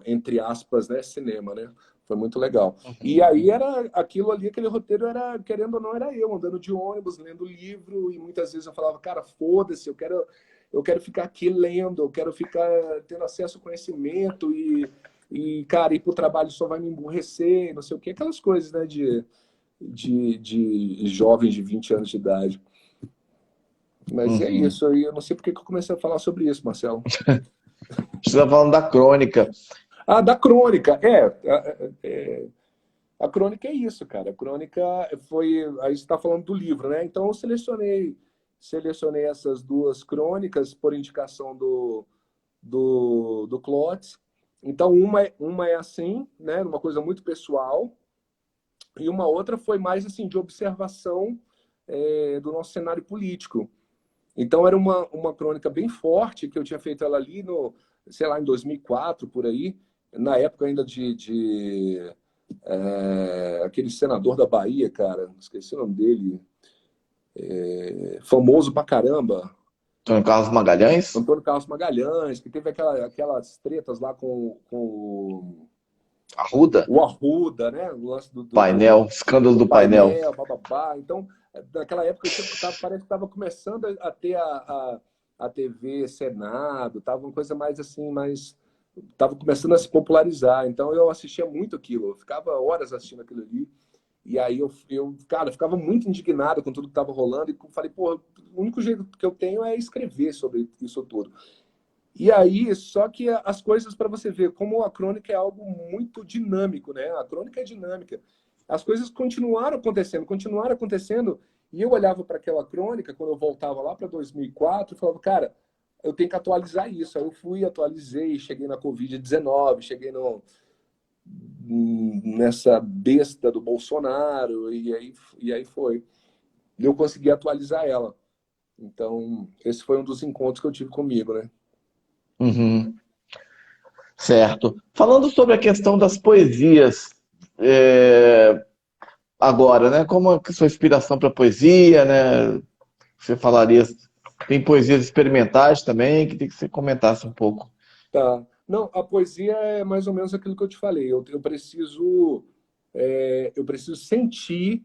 S2: entre aspas, né, cinema, né? Foi muito legal. E
S1: Uhum.
S2: aí era aquilo ali, aquele roteiro era, querendo ou não, era eu andando de ônibus, lendo livro, e muitas vezes eu falava, cara, foda-se, eu quero ficar aqui lendo, eu quero ficar tendo acesso ao conhecimento cara, ir pro trabalho só vai me emburrecer, não sei o que, aquelas coisas, né, de jovens de 20 anos de idade. Mas é
S1: Uhum.
S2: isso aí, eu não sei por que que eu comecei a falar sobre isso, Marcelo.
S1: Você está falando da crônica.
S2: Ah, da crônica. A crônica é isso, cara. A crônica foi. Aí você está falando do livro, né? Então eu selecionei essas duas crônicas por indicação do Clotes. Então, uma é assim, né? Uma coisa muito pessoal, e uma outra foi mais assim, de observação do nosso cenário político. Então, era uma crônica bem forte, que eu tinha feito ela ali no, sei lá, em 2004, por aí, na época ainda aquele senador da Bahia, cara, esqueci o nome dele, famoso pra caramba,
S1: Antônio Carlos Magalhães?
S2: Antônio Carlos Magalhães, que teve aquelas tretas lá com
S1: Arruda?
S2: o Arruda, né? O lance
S1: Painel, escândalo
S2: do
S1: do painel.
S2: painel, bababá. Então, naquela época, parece que estava começando a ter a TV Senado, tava uma coisa mais assim, mais. Tava começando a se popularizar. Então, eu assistia muito aquilo, eu ficava horas assistindo aquilo ali. E aí cara, ficava muito indignado com tudo que estava rolando e falei, pô, o único jeito que eu tenho é escrever sobre isso tudo. E aí, só que as coisas para você ver, como a crônica é algo muito dinâmico, né? A crônica é dinâmica. As coisas continuaram acontecendo, e eu olhava para aquela crônica, quando eu voltava lá para 2004, e falava, cara, eu tenho que atualizar isso. Aí eu fui, atualizei, cheguei na Covid-19, cheguei nessa besta do Bolsonaro, e aí foi. E eu consegui atualizar ela. Então, esse foi um dos encontros que eu tive comigo, né?
S1: Uhum. Certo. Falando sobre a questão das poesias, é, agora, né? Como é que sua inspiração para poesia, né? Você falaria, tem poesias experimentais também, que tem que você comentasse um pouco.
S2: Tá. Não, a poesia é mais ou menos aquilo que eu te falei. Eu preciso sentir,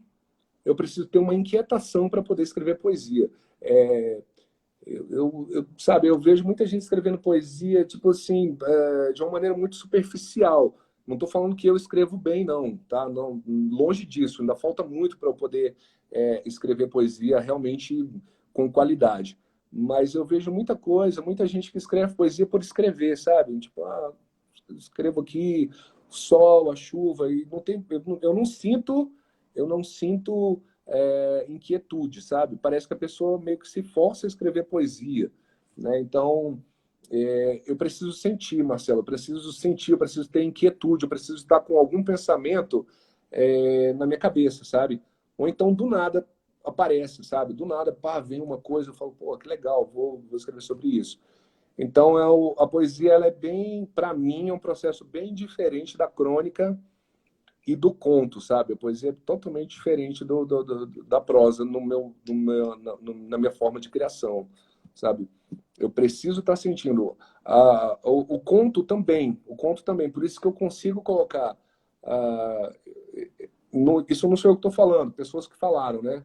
S2: eu preciso ter uma inquietação para poder escrever poesia. É, sabe, eu vejo muita gente escrevendo poesia, tipo assim, de uma maneira muito superficial. Não estou falando que eu escrevo bem, não, tá? Não, longe disso. Ainda falta muito para eu poder escrever poesia realmente com qualidade. Mas eu vejo muita coisa, muita gente que escreve poesia por escrever, sabe? Tipo, escrevo aqui o sol, a chuva, e não tem, eu não sinto inquietude, sabe? Parece que a pessoa meio que se força a escrever poesia, né? Então, eu preciso sentir, Marcelo, eu preciso ter inquietude, eu preciso estar com algum pensamento na minha cabeça, sabe? Ou então, do nada, aparece, sabe? Do nada, pá, vem uma coisa, eu falo, pô, que legal, vou escrever sobre isso. Então, a poesia, ela é bem, para mim, é um processo bem diferente da crônica e do conto, sabe? A poesia é totalmente diferente da prosa na minha forma de criação, sabe? Eu preciso estar sentindo. O conto também, por isso que eu consigo colocar. ah, isso não sou eu que estou falando, pessoas que falaram, né?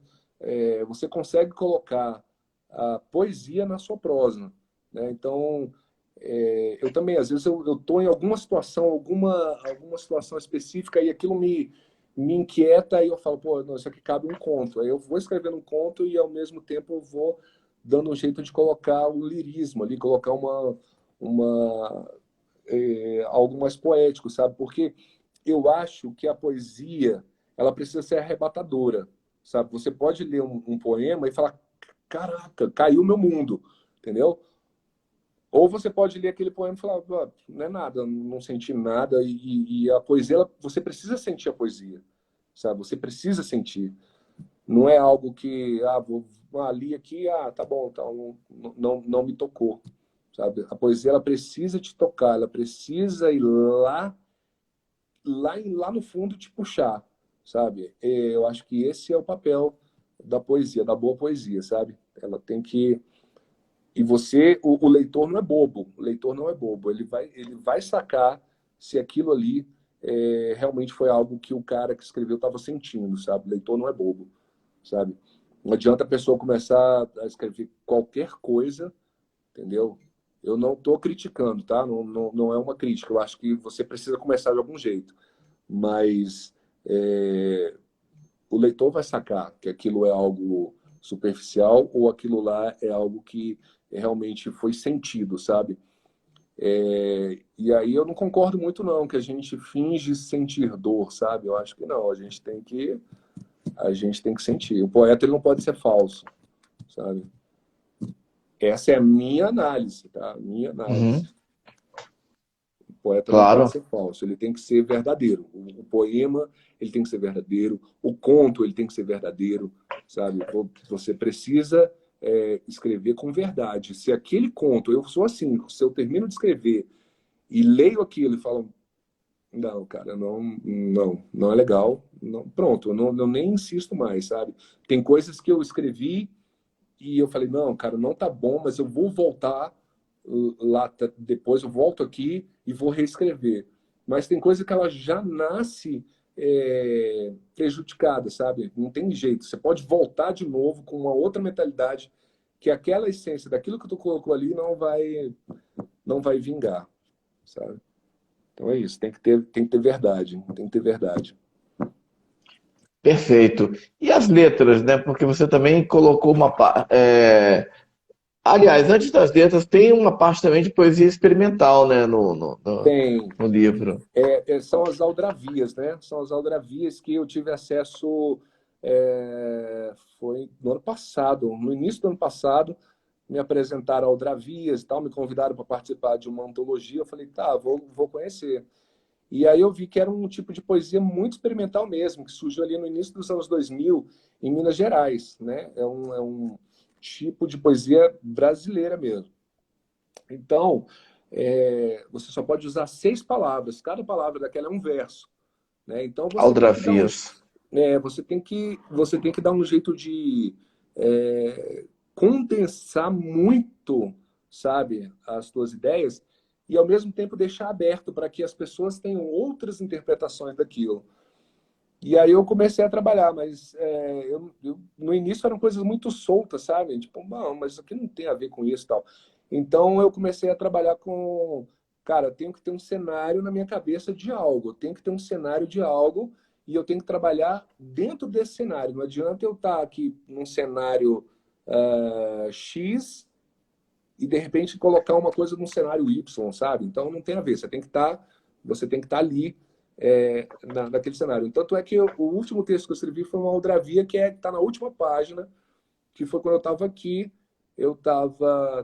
S2: Você consegue colocar a poesia na sua prosa, né? Então, eu também, às vezes, eu estou em alguma situação, alguma situação específica e aquilo me inquieta e eu falo, pô, não, isso aqui cabe um conto. Aí eu vou escrevendo um conto e, ao mesmo tempo, eu vou dando um jeito de colocar o lirismo ali, colocar algo mais poético, sabe? Porque eu acho que a poesia, ela precisa ser arrebatadora, sabe? Você pode ler um poema e falar, caraca, caiu meu mundo, entendeu? Ou você pode ler aquele poema e falar, "Ah, não é nada, não senti nada", e a poesia, você precisa sentir a poesia, sabe? Você precisa sentir. Não é algo que, vou ali aqui, tá bom, então não me tocou, sabe? A poesia, ela precisa te tocar, ela precisa ir lá no fundo te puxar, sabe? Eu acho que esse é o papel da poesia, da boa poesia, sabe? Ela tem que. E o leitor não é bobo, o leitor não é bobo, ele vai sacar se aquilo ali realmente foi algo que o cara que escreveu estava sentindo, sabe? O leitor não é bobo, sabe? Não adianta a pessoa começar a escrever qualquer coisa, entendeu? Eu não estou criticando, tá? Não é uma crítica. Eu acho que você precisa começar de algum jeito, mas o leitor vai sacar que aquilo é algo superficial ou aquilo lá é algo que realmente foi sentido, sabe? E aí eu não concordo muito não, que a gente finge sentir dor, sabe? Eu acho que não, a gente tem que sentir. O poeta, ele não pode ser falso, sabe? Essa é a minha análise, tá? A minha
S1: Uhum,
S2: análise. O poeta não pode
S1: claro.
S2: ser falso, ele tem que ser verdadeiro. O poema, ele tem que ser verdadeiro. O conto, ele tem que ser verdadeiro, sabe? Você precisa escrever com verdade. Se aquele conto, eu sou assim, se eu termino de escrever e leio aquilo e falo, não, cara, não é legal, não, pronto, eu nem insisto mais, sabe? Tem coisas que eu escrevi e eu falei, não, cara, não tá bom, mas eu vou voltar lá depois, eu volto aqui e vou reescrever. Mas tem coisa que ela já nasce prejudicada, sabe? Não tem jeito. Você pode voltar de novo com uma outra mentalidade que aquela essência daquilo que tu colocou ali não vai vingar, sabe? Então é isso, tem que ter verdade, tem que ter verdade.
S1: Perfeito. E as letras, né? Porque você também colocou uma parte. Aliás, antes das letras, tem uma parte também de poesia experimental, né?
S2: Tem,
S1: No livro.
S2: são as aldravias, né? São as aldravias que eu tive acesso, foi no ano passado, no início do ano passado, me apresentaram aldravias e tal, me convidaram para participar de uma antologia, eu falei, tá, vou conhecer. E aí eu vi que era um tipo de poesia muito experimental mesmo, que surgiu ali no início dos anos 2000, em Minas Gerais, né? É um tipo de poesia brasileira mesmo. Então, você só pode usar 6 palavras, cada palavra daquela é um verso, né? Então
S1: Aldravias.
S2: você tem que dar um jeito de condensar muito, sabe, as tuas ideias e ao mesmo tempo deixar aberto para que as pessoas tenham outras interpretações daquilo. E aí eu comecei a trabalhar, mas no início eram coisas muito soltas, sabe? Tipo, não, mas isso aqui não tem a ver com isso e tal. Então eu comecei a trabalhar com, cara, eu tenho que ter um cenário na minha cabeça de algo, eu tenho que ter um cenário de algo e eu tenho que trabalhar dentro desse cenário. Não adianta eu estar aqui num cenário X e de repente colocar uma coisa num cenário Y, sabe? Então não tem a ver, você tem que estar ali naquele cenário. Tanto é que o último texto que eu escrevi foi uma Aldravia que está na última página, que foi quando eu estava aqui, eu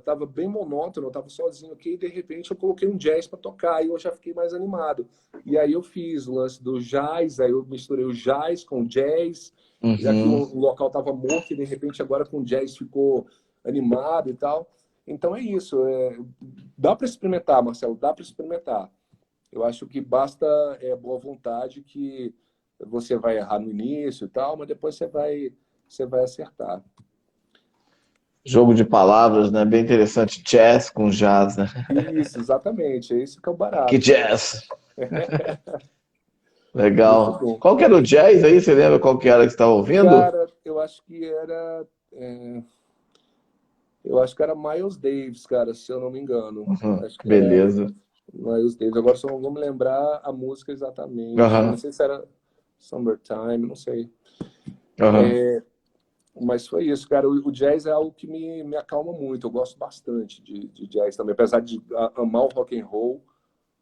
S2: tava bem monótono, eu estava sozinho aqui, e de repente eu coloquei um jazz para tocar, e eu já fiquei mais animado. E aí eu fiz o lance do jazz, aí eu misturei o jazz com o jazz, já que o
S1: Uhum.
S2: local estava morto, e de repente agora com o jazz ficou animado e tal. Então é isso. Dá para experimentar, Marcelo, dá para experimentar. Eu acho que basta boa vontade, que você vai errar no início e tal, mas depois você vai acertar.
S1: Jogo de palavras, né? Bem interessante. Jazz com jazz, né?
S2: Isso, exatamente. É isso que é o
S1: Que
S2: barato, né?
S1: jazz!
S2: Muito
S1: Legal.
S2: bom.
S1: Qual que era o jazz aí? Você lembra qual que era que você estava ouvindo?
S2: Cara, eu acho que era. Eu acho que era Miles Davis, cara, se eu não me engano.
S1: Uhum,
S2: Acho que era
S1: beleza.
S2: Miles Davis. Agora só não vou me lembrar a música exatamente. Não
S1: Aham,
S2: sei se era Summertime, não sei.
S1: aham.
S2: Mas foi isso, cara. O jazz é algo que me acalma muito. Eu gosto bastante de jazz também. Apesar de amar o rock and roll,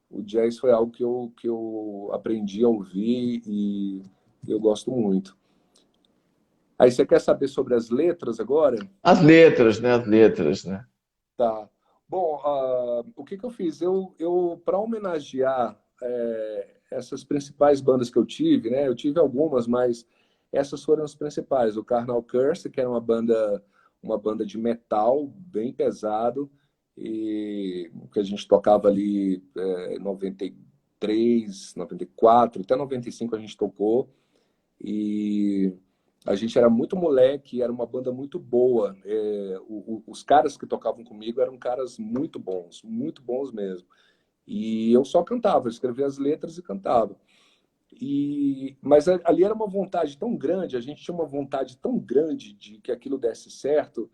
S2: o jazz foi algo que eu aprendi a ouvir e eu gosto muito. Aí você quer saber sobre as letras agora?
S1: As letras, né? As letras, né?
S2: Tá. Bom, o que eu fiz? Eu para homenagear essas principais bandas que eu tive, né? Eu tive algumas, mas essas foram as principais. O Carnal Curse, que era uma banda de metal bem pesado, e que a gente tocava ali 93, 94, até 95 a gente tocou. E a gente era muito moleque, era uma banda muito boa. Os caras que tocavam comigo eram caras muito bons mesmo. E eu só cantava, eu escrevia as letras e cantava. Mas ali era uma vontade tão grande, a gente tinha uma vontade tão grande de que aquilo desse certo,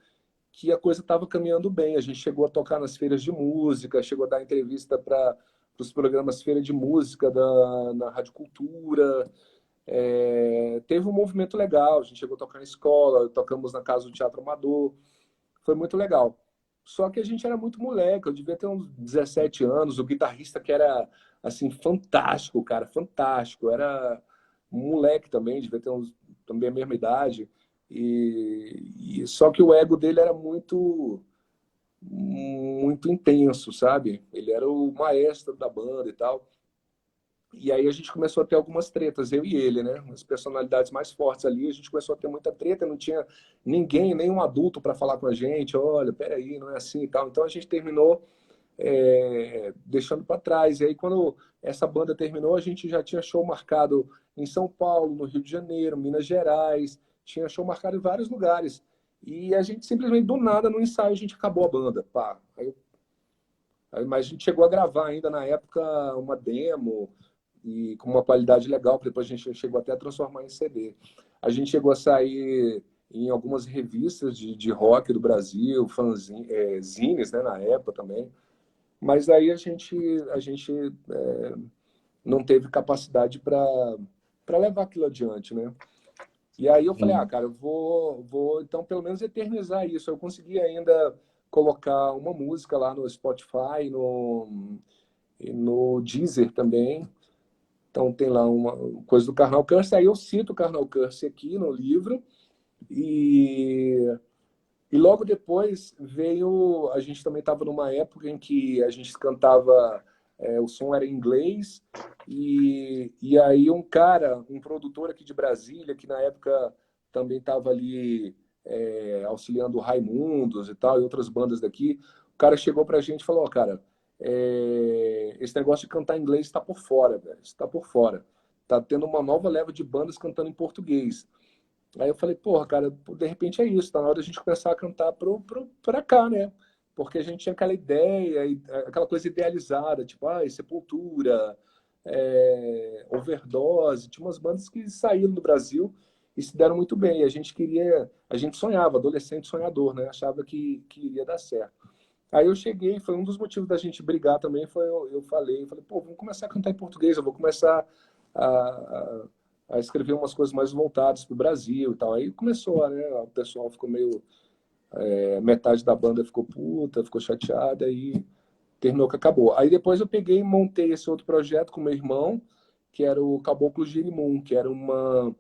S2: que a coisa estava caminhando bem. A gente chegou a tocar nas feiras de música, chegou a dar entrevista para os programas Feira de Música na Rádio Cultura. Teve um movimento legal, a gente chegou a tocar em escola, tocamos na Casa do Teatro Amador, foi muito legal. Só que a gente era muito moleque, eu devia ter uns 17 anos, o guitarrista que era, assim, fantástico, cara, fantástico, era um moleque também, devia ter também a mesma idade, só que o ego dele era muito intenso, sabe? Ele era o maestro da banda e tal. E aí a gente começou a ter algumas tretas, eu e ele, né? As personalidades mais fortes ali, a gente começou a ter muita treta, não tinha ninguém, nenhum adulto para falar com a gente, olha, peraí, não é assim e tal. Então a gente terminou deixando para trás. E aí quando essa banda terminou, a gente já tinha show marcado em São Paulo, no Rio de Janeiro, Minas Gerais, tinha show marcado em vários lugares. E a gente simplesmente, do nada, no ensaio, a gente acabou a banda. Pá. Mas a gente chegou a gravar ainda na época uma demo, e com uma qualidade legal, que depois a gente chegou até a transformar em CD. A gente chegou a sair em algumas revistas de rock do Brasil, zines, né, na época também, mas aí a gente não teve capacidade para levar aquilo adiante, né? E aí eu falei,
S1: Hum.
S2: cara, eu vou então pelo menos eternizar isso. Eu consegui ainda colocar uma música lá no Spotify, e no Deezer também. Então tem lá uma coisa do Carnal Curse. Aí eu cito o Carnal Curse aqui no livro. E, e logo depois veio. A gente também estava numa época em que a gente cantava, o som era em inglês. E aí um cara, um produtor aqui de Brasília, que na época também estava ali auxiliando o Raimundos e tal, e outras bandas daqui, o cara chegou pra gente e falou: "Ó, cara, esse negócio de cantar em inglês está por fora, velho. Está por fora. Tá tendo uma nova leva de bandas cantando em português." Aí eu falei, porra, cara, de repente é isso, tá na hora da gente começar a cantar pra cá, né? Porque a gente tinha aquela ideia, aquela coisa idealizada, tipo, Sepultura, Overdose, tinha umas bandas que saíram do Brasil e se deram muito bem. E a gente sonhava, adolescente sonhador, né? Achava que iria dar certo. Aí eu cheguei, foi um dos motivos da gente brigar também, foi eu falei, pô, vamos começar a cantar em português, eu vou começar a, a, a escrever umas coisas mais voltadas para o Brasil e tal. Aí começou, né? O pessoal ficou meio. Metade da banda ficou puta, ficou chateada e terminou que acabou. Aí depois eu peguei e montei esse outro projeto com meu irmão, que era o Caboclo Girimum, que era uma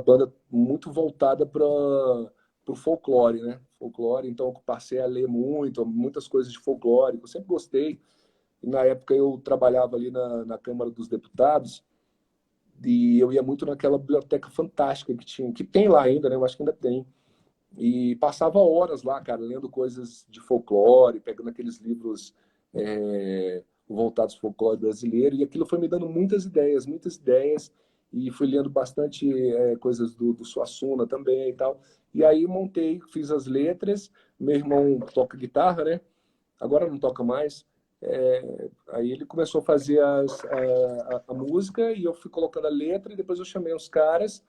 S2: banda muito voltada para o folclore, né? Folclore, então eu passei a ler muitas coisas de folclore, eu sempre gostei. E na época eu trabalhava ali na Câmara dos Deputados e eu ia muito naquela biblioteca fantástica que tinha, que tem lá ainda, né? Eu acho que ainda tem, E passava horas lá, cara, lendo coisas de folclore, pegando aqueles livros voltados ao folclore brasileiro, e aquilo foi me dando muitas ideias, e fui lendo bastante coisas do Suassuna também e tal. E aí montei, fiz as letras, meu irmão toca guitarra, né? Agora não toca mais. Aí ele começou a fazer a música e eu fui colocando a letra e depois eu chamei os caras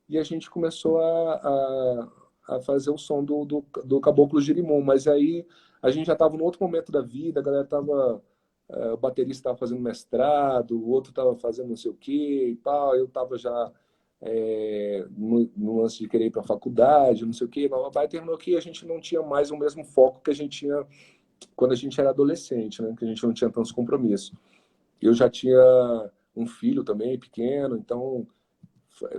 S2: e a gente começou a fazer o som do Caboclo Girimum. Mas aí a gente já estava no outro momento da vida, a galera estava. O baterista estava fazendo mestrado, o outro estava fazendo não sei o quê e tal. Eu estava já no lance de querer ir para a faculdade, não sei o quê. Mas terminou que a gente não tinha mais o mesmo foco que a gente tinha quando a gente era adolescente, né? Que a gente não tinha tantos compromissos. Eu já tinha um filho também pequeno, então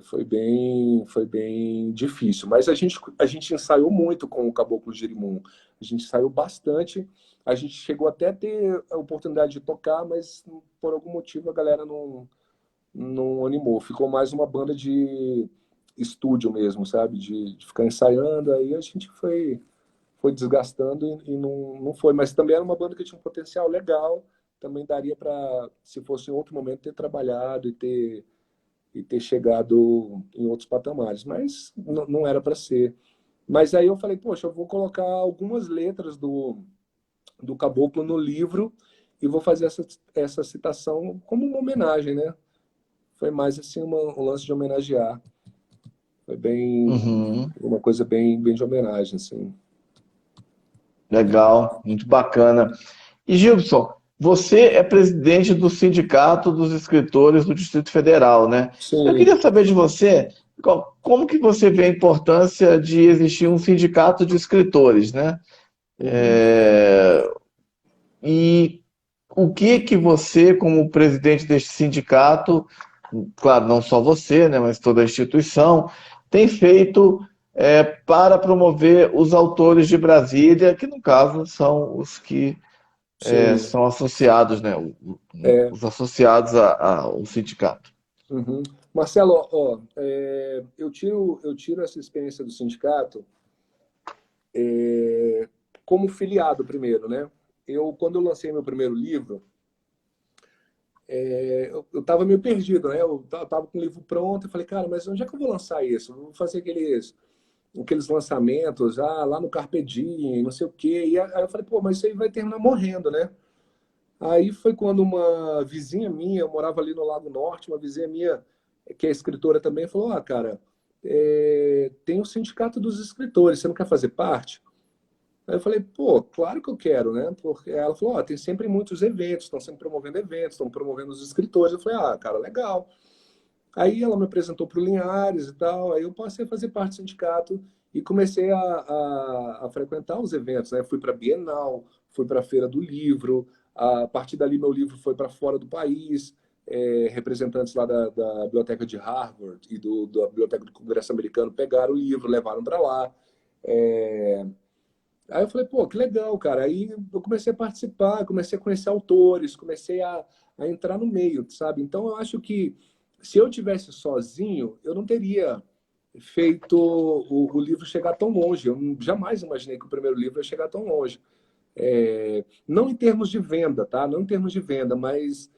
S2: foi bem difícil. Mas a gente ensaiou muito com o Caboclo Jerimum. A gente ensaiou bastante. A gente chegou até a ter a oportunidade de tocar, mas por algum motivo a galera não animou. Ficou mais uma banda de estúdio mesmo, sabe? De ficar ensaiando. Aí a gente foi desgastando e não foi. Mas também era uma banda que tinha um potencial legal. Também daria para, se fosse em outro momento, ter trabalhado e ter chegado em outros patamares, mas não era para ser. Mas aí eu falei, poxa, eu vou colocar algumas letras do Caboclo no livro e vou fazer essa citação como uma homenagem, né? Foi mais assim um lance de homenagear. Foi bem
S1: Uhum.
S2: uma coisa bem de homenagem, assim.
S1: Legal, muito bacana. E Gilson, você é presidente do Sindicato dos Escritores do Distrito Federal, né? Eu
S2: Sim,
S1: queria saber de você, como que você vê a importância de existir um sindicato de escritores, né?
S2: uhum,
S1: E o que você, como presidente deste sindicato, claro, não só você, né, mas toda a instituição, tem feito para promover os autores de Brasília, que no caso são os que
S2: sim.
S1: são associados, né?
S2: É,
S1: Os associados ao sindicato.
S2: uhum. Marcelo, ó, eu tiro essa experiência do sindicato como filiado primeiro, né? Quando eu lancei meu primeiro livro, eu tava meio perdido, né? Eu tava com o livro pronto e falei, cara, mas onde é que eu vou lançar isso? Eu vou fazer aqueles lançamentos, lá no Carpe Diem, não sei o quê. E aí eu falei, pô, mas isso aí vai terminar morrendo, né? Aí foi quando uma vizinha minha, eu morava ali no Lago Norte, uma vizinha minha, que é escritora também, falou, cara, tem o Sindicato dos Escritores, você não quer fazer parte? Aí eu falei, pô, claro que eu quero, né? Porque ela falou, tem sempre muitos eventos, estão sempre promovendo eventos, estão promovendo os escritores. Eu falei, cara, legal. Aí ela me apresentou para o Linhares e tal, aí eu passei a fazer parte do sindicato e comecei a frequentar os eventos, né? Fui para a Bienal, fui para a Feira do Livro, a partir dali meu livro foi para fora do país, representantes lá da Biblioteca de Harvard e da Biblioteca do Congresso Americano pegaram o livro, levaram para lá. É, Aí eu falei, pô, que legal, cara. Aí eu comecei a participar, comecei a conhecer autores, comecei a entrar no meio, sabe? Então eu acho que se eu tivesse sozinho, eu não teria feito o livro chegar tão longe. Jamais imaginei que o primeiro livro ia chegar tão longe. Não em termos de venda, tá? Não em termos de venda, mas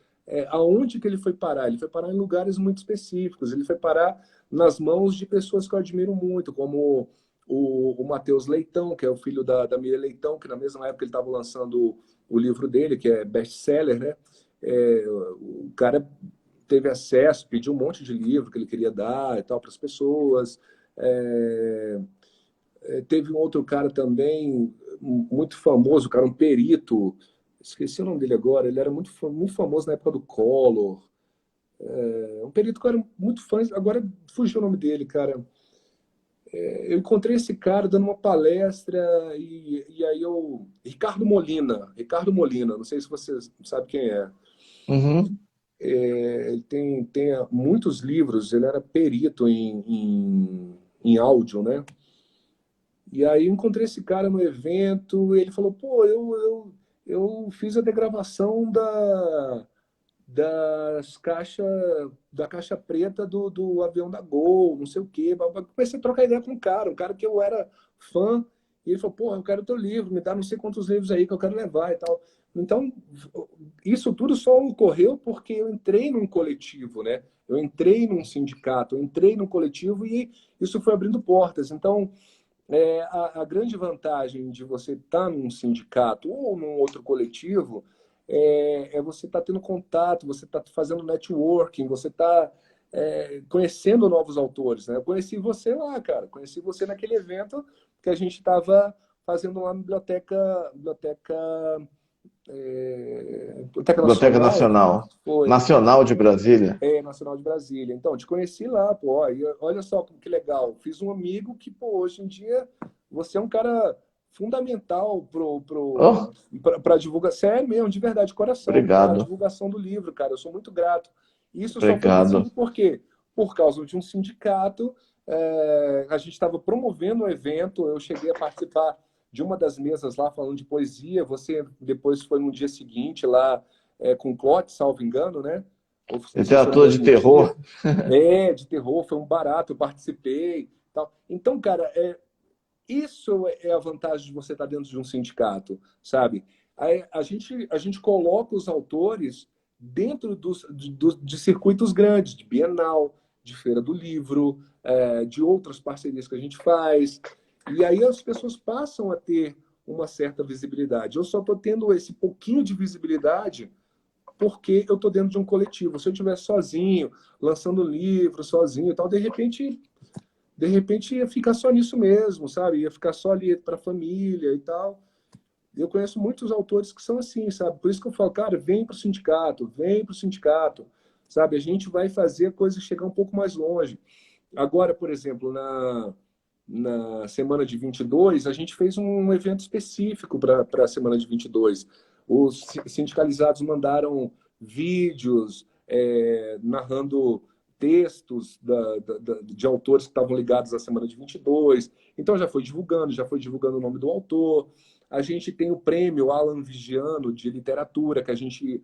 S2: aonde que ele foi parar? Ele foi parar em lugares muito específicos. Ele foi parar nas mãos de pessoas que eu admiro muito, como o Matheus Leitão, que é o filho da Miriam Leitão, que na mesma época ele estava lançando o livro dele, que é best-seller, né? O cara teve acesso, pediu um monte de livro que ele queria dar e tal para as pessoas. É, Teve um outro cara também, muito famoso, cara, um perito, esqueci o nome dele agora, ele era muito famoso na época do Collor. Um perito que eu era muito fã, agora fugiu o nome dele, cara. Eu encontrei esse cara dando uma palestra e aí eu. Ricardo Molina, não sei se você sabe quem é.
S1: Uhum.
S2: Ele tem muitos livros, ele era perito em áudio, né? E aí eu encontrei esse cara no evento, e ele falou, pô, eu fiz a degravação das caixa, da caixa preta do avião da Gol, não sei o quê. Comecei a trocar ideia com um cara que eu era fã, e ele falou, pô, eu quero teu livro, me dá não sei quantos livros aí que eu quero levar e tal. Então, isso tudo só ocorreu porque eu entrei num coletivo, né? Eu entrei num sindicato, eu entrei num coletivo e isso foi abrindo portas. Então, a grande vantagem de você estar num sindicato ou num outro coletivo é você estar tendo contato, você estar fazendo networking, você estar conhecendo novos autores, né? Eu conheci você lá, cara. Conheci você naquele evento que a gente estava fazendo lá na Biblioteca
S1: Biblioteca
S2: Nacional.
S1: Nacional.
S2: Foi,
S1: Nacional de Brasília.
S2: Nacional de Brasília. Então, te conheci lá, pô. E olha só que legal. Fiz um amigo que, pô, hoje em dia você é um cara fundamental
S1: Oh,
S2: para divulgar. Sério mesmo, de verdade, de coração, para a
S1: obrigado.
S2: divulgação do livro, cara. Eu sou muito grato. Isso só foi possível
S1: Obrigado.
S2: por quê? Por causa de um sindicato. A gente estava promovendo um evento, eu cheguei a participar de uma das mesas lá falando de poesia. Você depois foi no dia seguinte lá com o Clote, salvo engano, né? Ou não sei se foi no
S1: Literatura de
S2: mesmo dia.
S1: terror.
S2: De terror, foi um barato, eu participei. Tal. Então, cara, isso é a vantagem de você estar dentro de um sindicato, sabe? A gente coloca os autores dentro de circuitos grandes, de Bienal, de Feira do Livro, de outras parcerias que a gente faz. E aí as pessoas passam a ter uma certa visibilidade. Eu só estou tendo esse pouquinho de visibilidade porque eu estou dentro de um coletivo. Se eu estivesse sozinho, lançando livro, sozinho e tal, de repente ia ficar só nisso mesmo, sabe? Ia ficar só ali para a família e tal. Eu conheço muitos autores que são assim, sabe? Por isso que eu falo, cara, vem para o sindicato, sabe? A gente vai fazer a coisa chegar um pouco mais longe. Agora, por exemplo, na semana de 22, a gente fez um evento específico para a semana de 22. Os sindicalizados mandaram vídeos narrando textos de autores que estavam ligados à semana de 22. Então já foi divulgando o nome do autor. A gente tem o prêmio Alan Vigiano de literatura, que a gente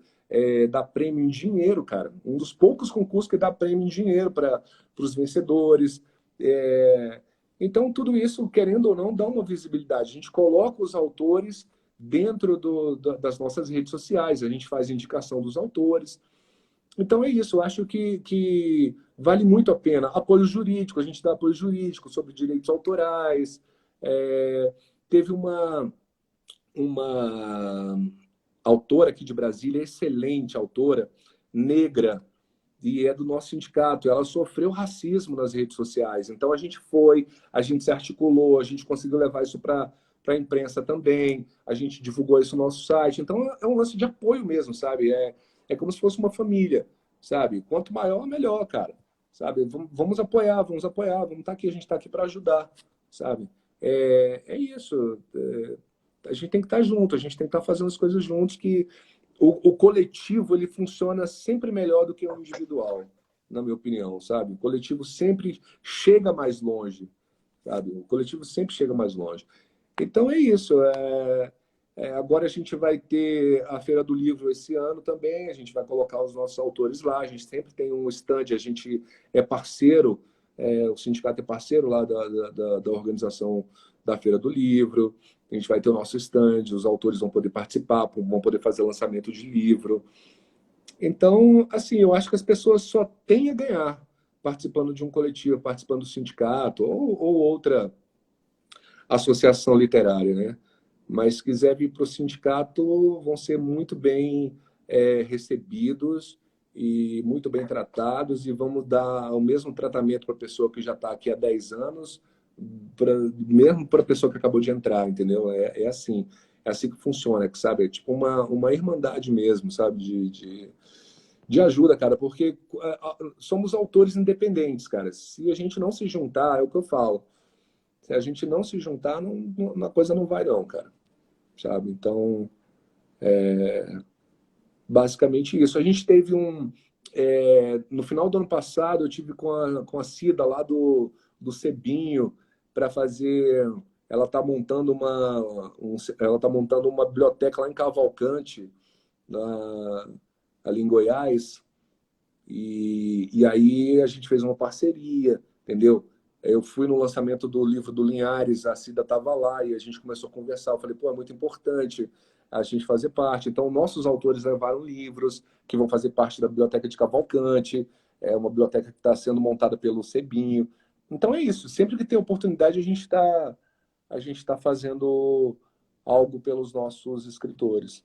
S2: dá prêmio em dinheiro, cara. Um dos poucos concursos que dá prêmio em dinheiro para os vencedores. Então, tudo isso, querendo ou não, dá uma visibilidade. A gente coloca os autores dentro das nossas redes sociais, a gente faz indicação dos autores. Então, é isso. Eu acho que vale muito a pena. Apoio jurídico, a gente dá apoio jurídico sobre direitos autorais. Teve uma autora aqui de Brasília, excelente autora, negra, e é do nosso sindicato. Ela sofreu racismo nas redes sociais. Então a gente se articulou, a gente conseguiu levar isso para a imprensa também, a gente divulgou isso no nosso site. Então é um lance de apoio mesmo, sabe? É como se fosse uma família, sabe? Quanto maior, melhor, cara. Sabe? Vamos apoiar, vamos estar aqui, a gente está aqui para ajudar, sabe? É isso. A gente tem que estar junto, a gente tem que estar fazendo as coisas juntos, que o coletivo ele funciona sempre melhor do que o individual, na minha opinião, sabe? O coletivo sempre chega mais longe, sabe? O coletivo sempre chega mais longe. Então é isso. Agora a gente vai ter a Feira do Livro esse ano também, a gente vai colocar os nossos autores lá, a gente sempre tem um stand, a gente é parceiro, o sindicato é parceiro lá da organização da Feira do Livro, a gente vai ter o nosso stand, os autores vão poder participar, vão poder fazer lançamento de livro. Então, assim, eu acho que as pessoas só têm a ganhar participando de um coletivo, participando do sindicato ou outra associação literária, né? Mas se quiser vir para o sindicato, vão ser muito bem recebidos e muito bem tratados, e vamos dar o mesmo tratamento para a pessoa que já está aqui há 10 anos, mesmo para a pessoa que acabou de entrar, entendeu? É assim que funciona, sabe? É tipo uma irmandade mesmo, sabe? De ajuda, cara, porque somos autores independentes, cara. Se a gente não se juntar, é o que eu falo. Se a gente não se juntar, a coisa não vai não, cara. Sabe? Então, basicamente isso. A gente teve no final do ano passado, eu tive com a Cida lá do Cebinho para fazer. Ela está montando ela tá montando uma biblioteca lá em Cavalcante, ali em Goiás. E aí a gente fez uma parceria, entendeu? Eu fui no lançamento do livro do Linhares, a Cida estava lá e a gente começou a conversar. Eu falei, pô, é muito importante a gente fazer parte. Então, nossos autores levaram livros que vão fazer parte da Biblioteca de Cavalcante, é uma biblioteca que está sendo montada pelo Cebinho. Então é isso, sempre que tem oportunidade a gente tá fazendo algo pelos nossos escritores.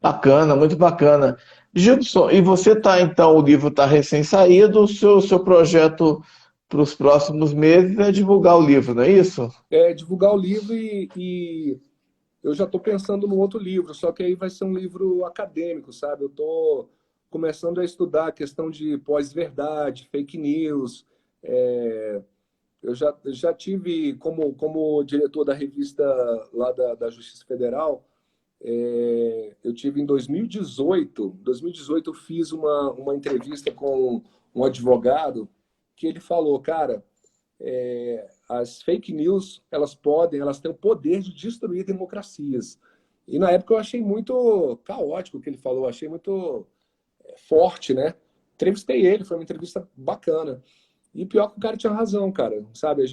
S1: Bacana, muito bacana. Gilson, e você tá, então, o livro está recém-saído, o seu projeto para os próximos meses é divulgar o livro, não é isso?
S2: É divulgar o livro e eu já estou pensando no outro livro, só que aí vai ser um livro acadêmico, sabe? Eu estou começando a estudar a questão de pós-verdade, fake news. Eu já tive, como diretor da revista lá da Justiça Federal, eu tive em 2018 eu fiz uma entrevista com um advogado que ele falou, cara, as fake news, elas têm o poder de destruir democracias. E na época eu achei muito caótico o que ele falou, achei muito forte, né? Entrevistei ele, foi uma entrevista bacana. E pior que o cara tinha razão, cara, sabe?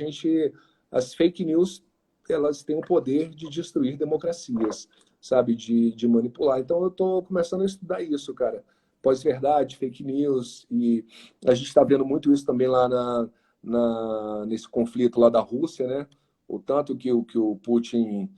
S2: As fake news, elas têm o poder de destruir democracias, sabe? De manipular. Então eu tô começando a estudar isso, cara. Pós-verdade, fake news, e a gente está vendo muito isso também lá nesse conflito lá da Rússia, né? O tanto que o Putin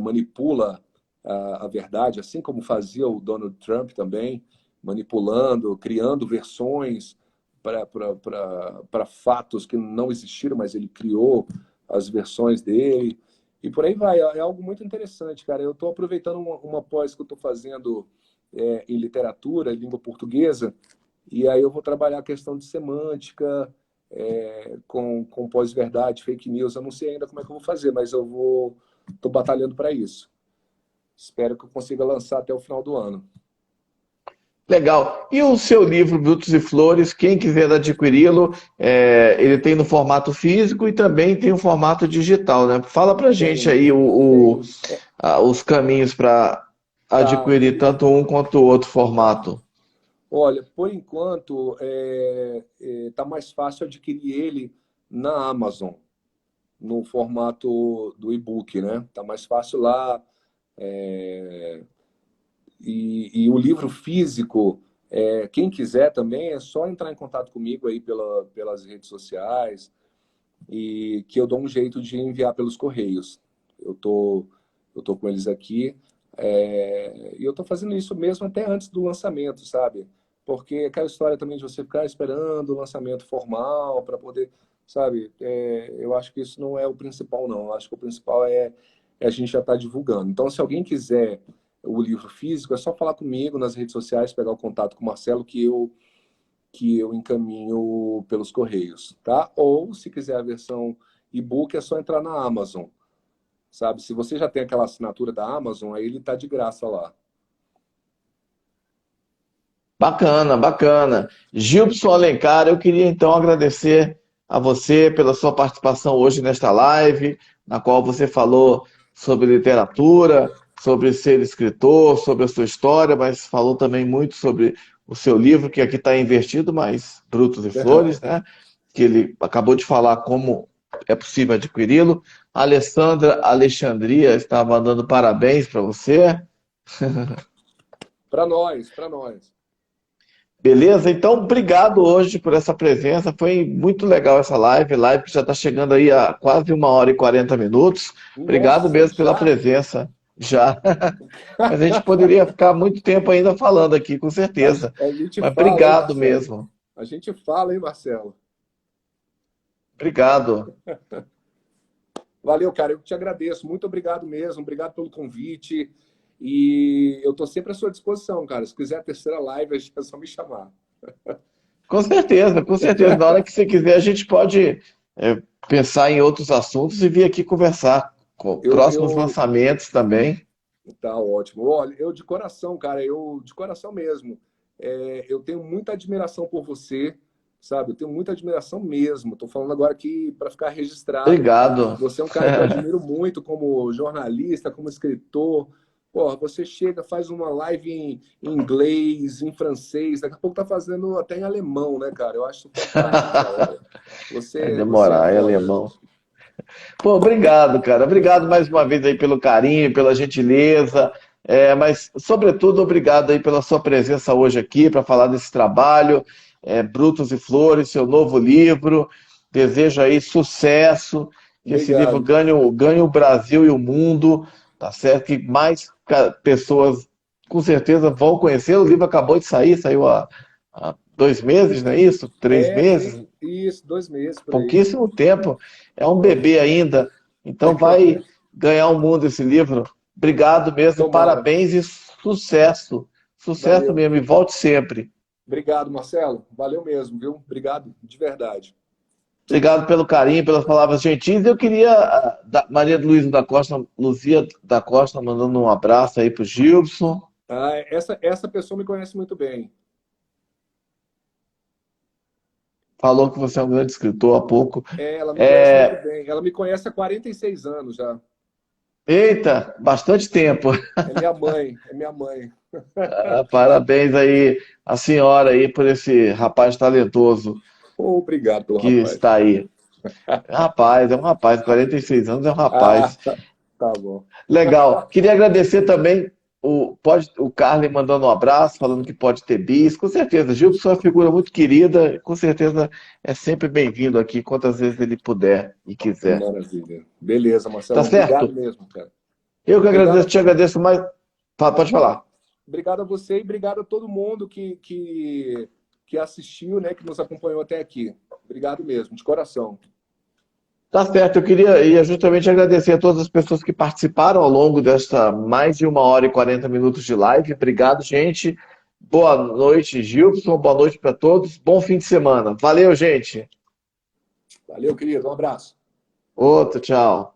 S2: manipula a verdade, assim como fazia o Donald Trump também, manipulando, criando versões para fatos que não existiram, mas ele criou as versões dele. E por aí vai. É algo muito interessante, cara. Eu estou aproveitando uma pós que eu estou fazendo em literatura, em língua portuguesa, e aí eu vou trabalhar a questão de semântica, com pós-verdade, fake news. Eu não sei ainda como é que eu vou fazer, mas estou batalhando para isso. Espero que eu consiga lançar até o final do ano.
S1: Legal. E o seu livro, Brutos e Flores, quem quiser adquiri-lo, ele tem no formato físico e também tem o formato digital, né? Fala pra gente
S2: Tem,
S1: aí
S2: tem.
S1: os caminhos para
S2: Tá.
S1: adquirir tanto um quanto o outro formato.
S2: Olha, por enquanto, tá mais fácil adquirir ele na Amazon, no formato do e-book, né? Tá mais fácil lá. é, e o livro físico, quem quiser também, é só entrar em contato comigo aí pelas redes sociais e que eu dou um jeito de enviar pelos correios. Eu tô com eles aqui, e eu tô fazendo isso mesmo até antes do lançamento, sabe? Porque aquela história também de você ficar esperando o lançamento formal para poder, sabe? Eu acho que isso não é o principal, não. Eu acho que o principal é a gente já estar divulgando. Então, se alguém quiser o livro físico, é só falar comigo nas redes sociais, pegar o contato com o Marcelo, que eu encaminho pelos correios, tá? Ou, se quiser a versão e-book, é só entrar na Amazon, sabe? Se você já tem aquela assinatura da Amazon, aí ele tá de graça lá.
S1: Bacana, bacana. Gilson Alencar, eu queria então agradecer a você pela sua participação hoje nesta live, na qual você falou sobre literatura, sobre ser escritor, sobre a sua história, mas falou também muito sobre o seu livro, que aqui está invertido, mas Brutos e Flores, né? Que ele acabou de falar como é possível adquiri-lo. A Alessandra Alexandria estava dando parabéns para você.
S2: Para nós, para nós.
S1: Beleza? Então, obrigado hoje por essa presença. Foi muito legal essa live que já está chegando aí a quase 1 hora e 40 minutos. Obrigado
S2: Nossa,
S1: mesmo pela
S2: já?
S1: presença. Já. Mas a gente poderia ficar muito tempo ainda falando aqui, com certeza.
S2: A gente
S1: Mas
S2: fala, hein,
S1: obrigado
S2: Marcelo?
S1: mesmo.
S2: A gente fala, hein, Marcelo?
S1: Obrigado.
S2: Valeu, cara. Eu te agradeço. Muito obrigado mesmo. Obrigado pelo convite. E eu tô sempre à sua disposição, cara. Se quiser a terceira live, é só me chamar.
S1: Com certeza, com certeza. Na hora que você quiser, a gente pode pensar em outros assuntos e vir aqui conversar com
S2: Eu,
S1: próximos
S2: eu...
S1: lançamentos também.
S2: Tá ótimo. Olha, eu de coração, cara, eu de coração mesmo. Eu tenho muita admiração por você, sabe? Eu tenho muita admiração mesmo. Tô falando agora aqui para ficar registrado.
S1: Obrigado.
S2: Você é um cara que eu admiro muito como jornalista, como escritor. Pô, você chega, faz uma live em inglês, em francês, daqui a pouco tá fazendo até em alemão, né, cara? Eu acho fantástico, cara.
S1: Vai
S2: Você é
S1: demorar, é
S2: foda.
S1: alemão. Pô, obrigado, cara. Obrigado mais uma vez aí pelo carinho, pela gentileza. Mas, sobretudo, obrigado aí pela sua presença hoje aqui para falar desse trabalho, Brutos e Flores, seu novo livro. Desejo aí sucesso, que esse livro
S2: Obrigado.
S1: ganhe o Brasil e o mundo, tá certo? Que mais pessoas, com certeza, vão conhecer. O livro acabou de sair, saiu há 2 meses, não é isso? Três
S2: Tem
S1: meses?
S2: isso, 2 meses por aí.
S1: Pouquíssimo tempo, é um
S2: Olha,
S1: bebê ainda, então vai ganhar o mundo esse livro. Obrigado mesmo,
S2: tomara.
S1: parabéns e sucesso. Sucesso
S2: Valeu.
S1: mesmo, e volte sempre.
S2: Obrigado, Marcelo. Valeu mesmo, viu? Obrigado de verdade.
S1: Obrigado pelo carinho, pelas palavras gentis. Eu queria, Maria Luísa da Costa, Luzia da Costa, mandando um abraço aí pro Gilson.
S2: Ah, essa pessoa me conhece muito bem.
S1: Falou que você é um grande escritor há pouco.
S2: Ela me conhece muito
S1: É,
S2: bem. Ela me conhece há 46 anos já.
S1: Eita, bastante tempo.
S2: É minha mãe, é minha mãe.
S1: Parabéns aí a senhora aí por esse rapaz talentoso
S2: Pô, obrigado pelo
S1: que
S2: rapaz.
S1: está aí. É um rapaz, 46 anos é um
S2: Ah,
S1: rapaz.
S2: tá bom.
S1: Legal. Queria agradecer também o Carly mandando um abraço, falando que pode ter bis. Com certeza, Gilson é uma figura muito querida, com certeza é sempre bem-vindo aqui, quantas vezes ele puder e quiser.
S2: Maravilha. Beleza,
S1: Tá
S2: Marcelão. Obrigado
S1: certo?
S2: mesmo, cara.
S1: Eu que agradeço,
S2: Obrigado,
S1: te agradeço mais. Pode falar.
S2: obrigado a você e obrigado a todo mundo que assistiu, né, que nos acompanhou até aqui. Obrigado mesmo, de coração.
S1: Tá certo, ia justamente agradecer a todas as pessoas que participaram ao longo desta mais de 1 hora e 40 minutos de live. Obrigado, gente. Boa noite, Gilson. Boa noite para todos. Bom fim de semana. Valeu, gente.
S2: Valeu, querido. Um abraço.
S1: Outro, tchau.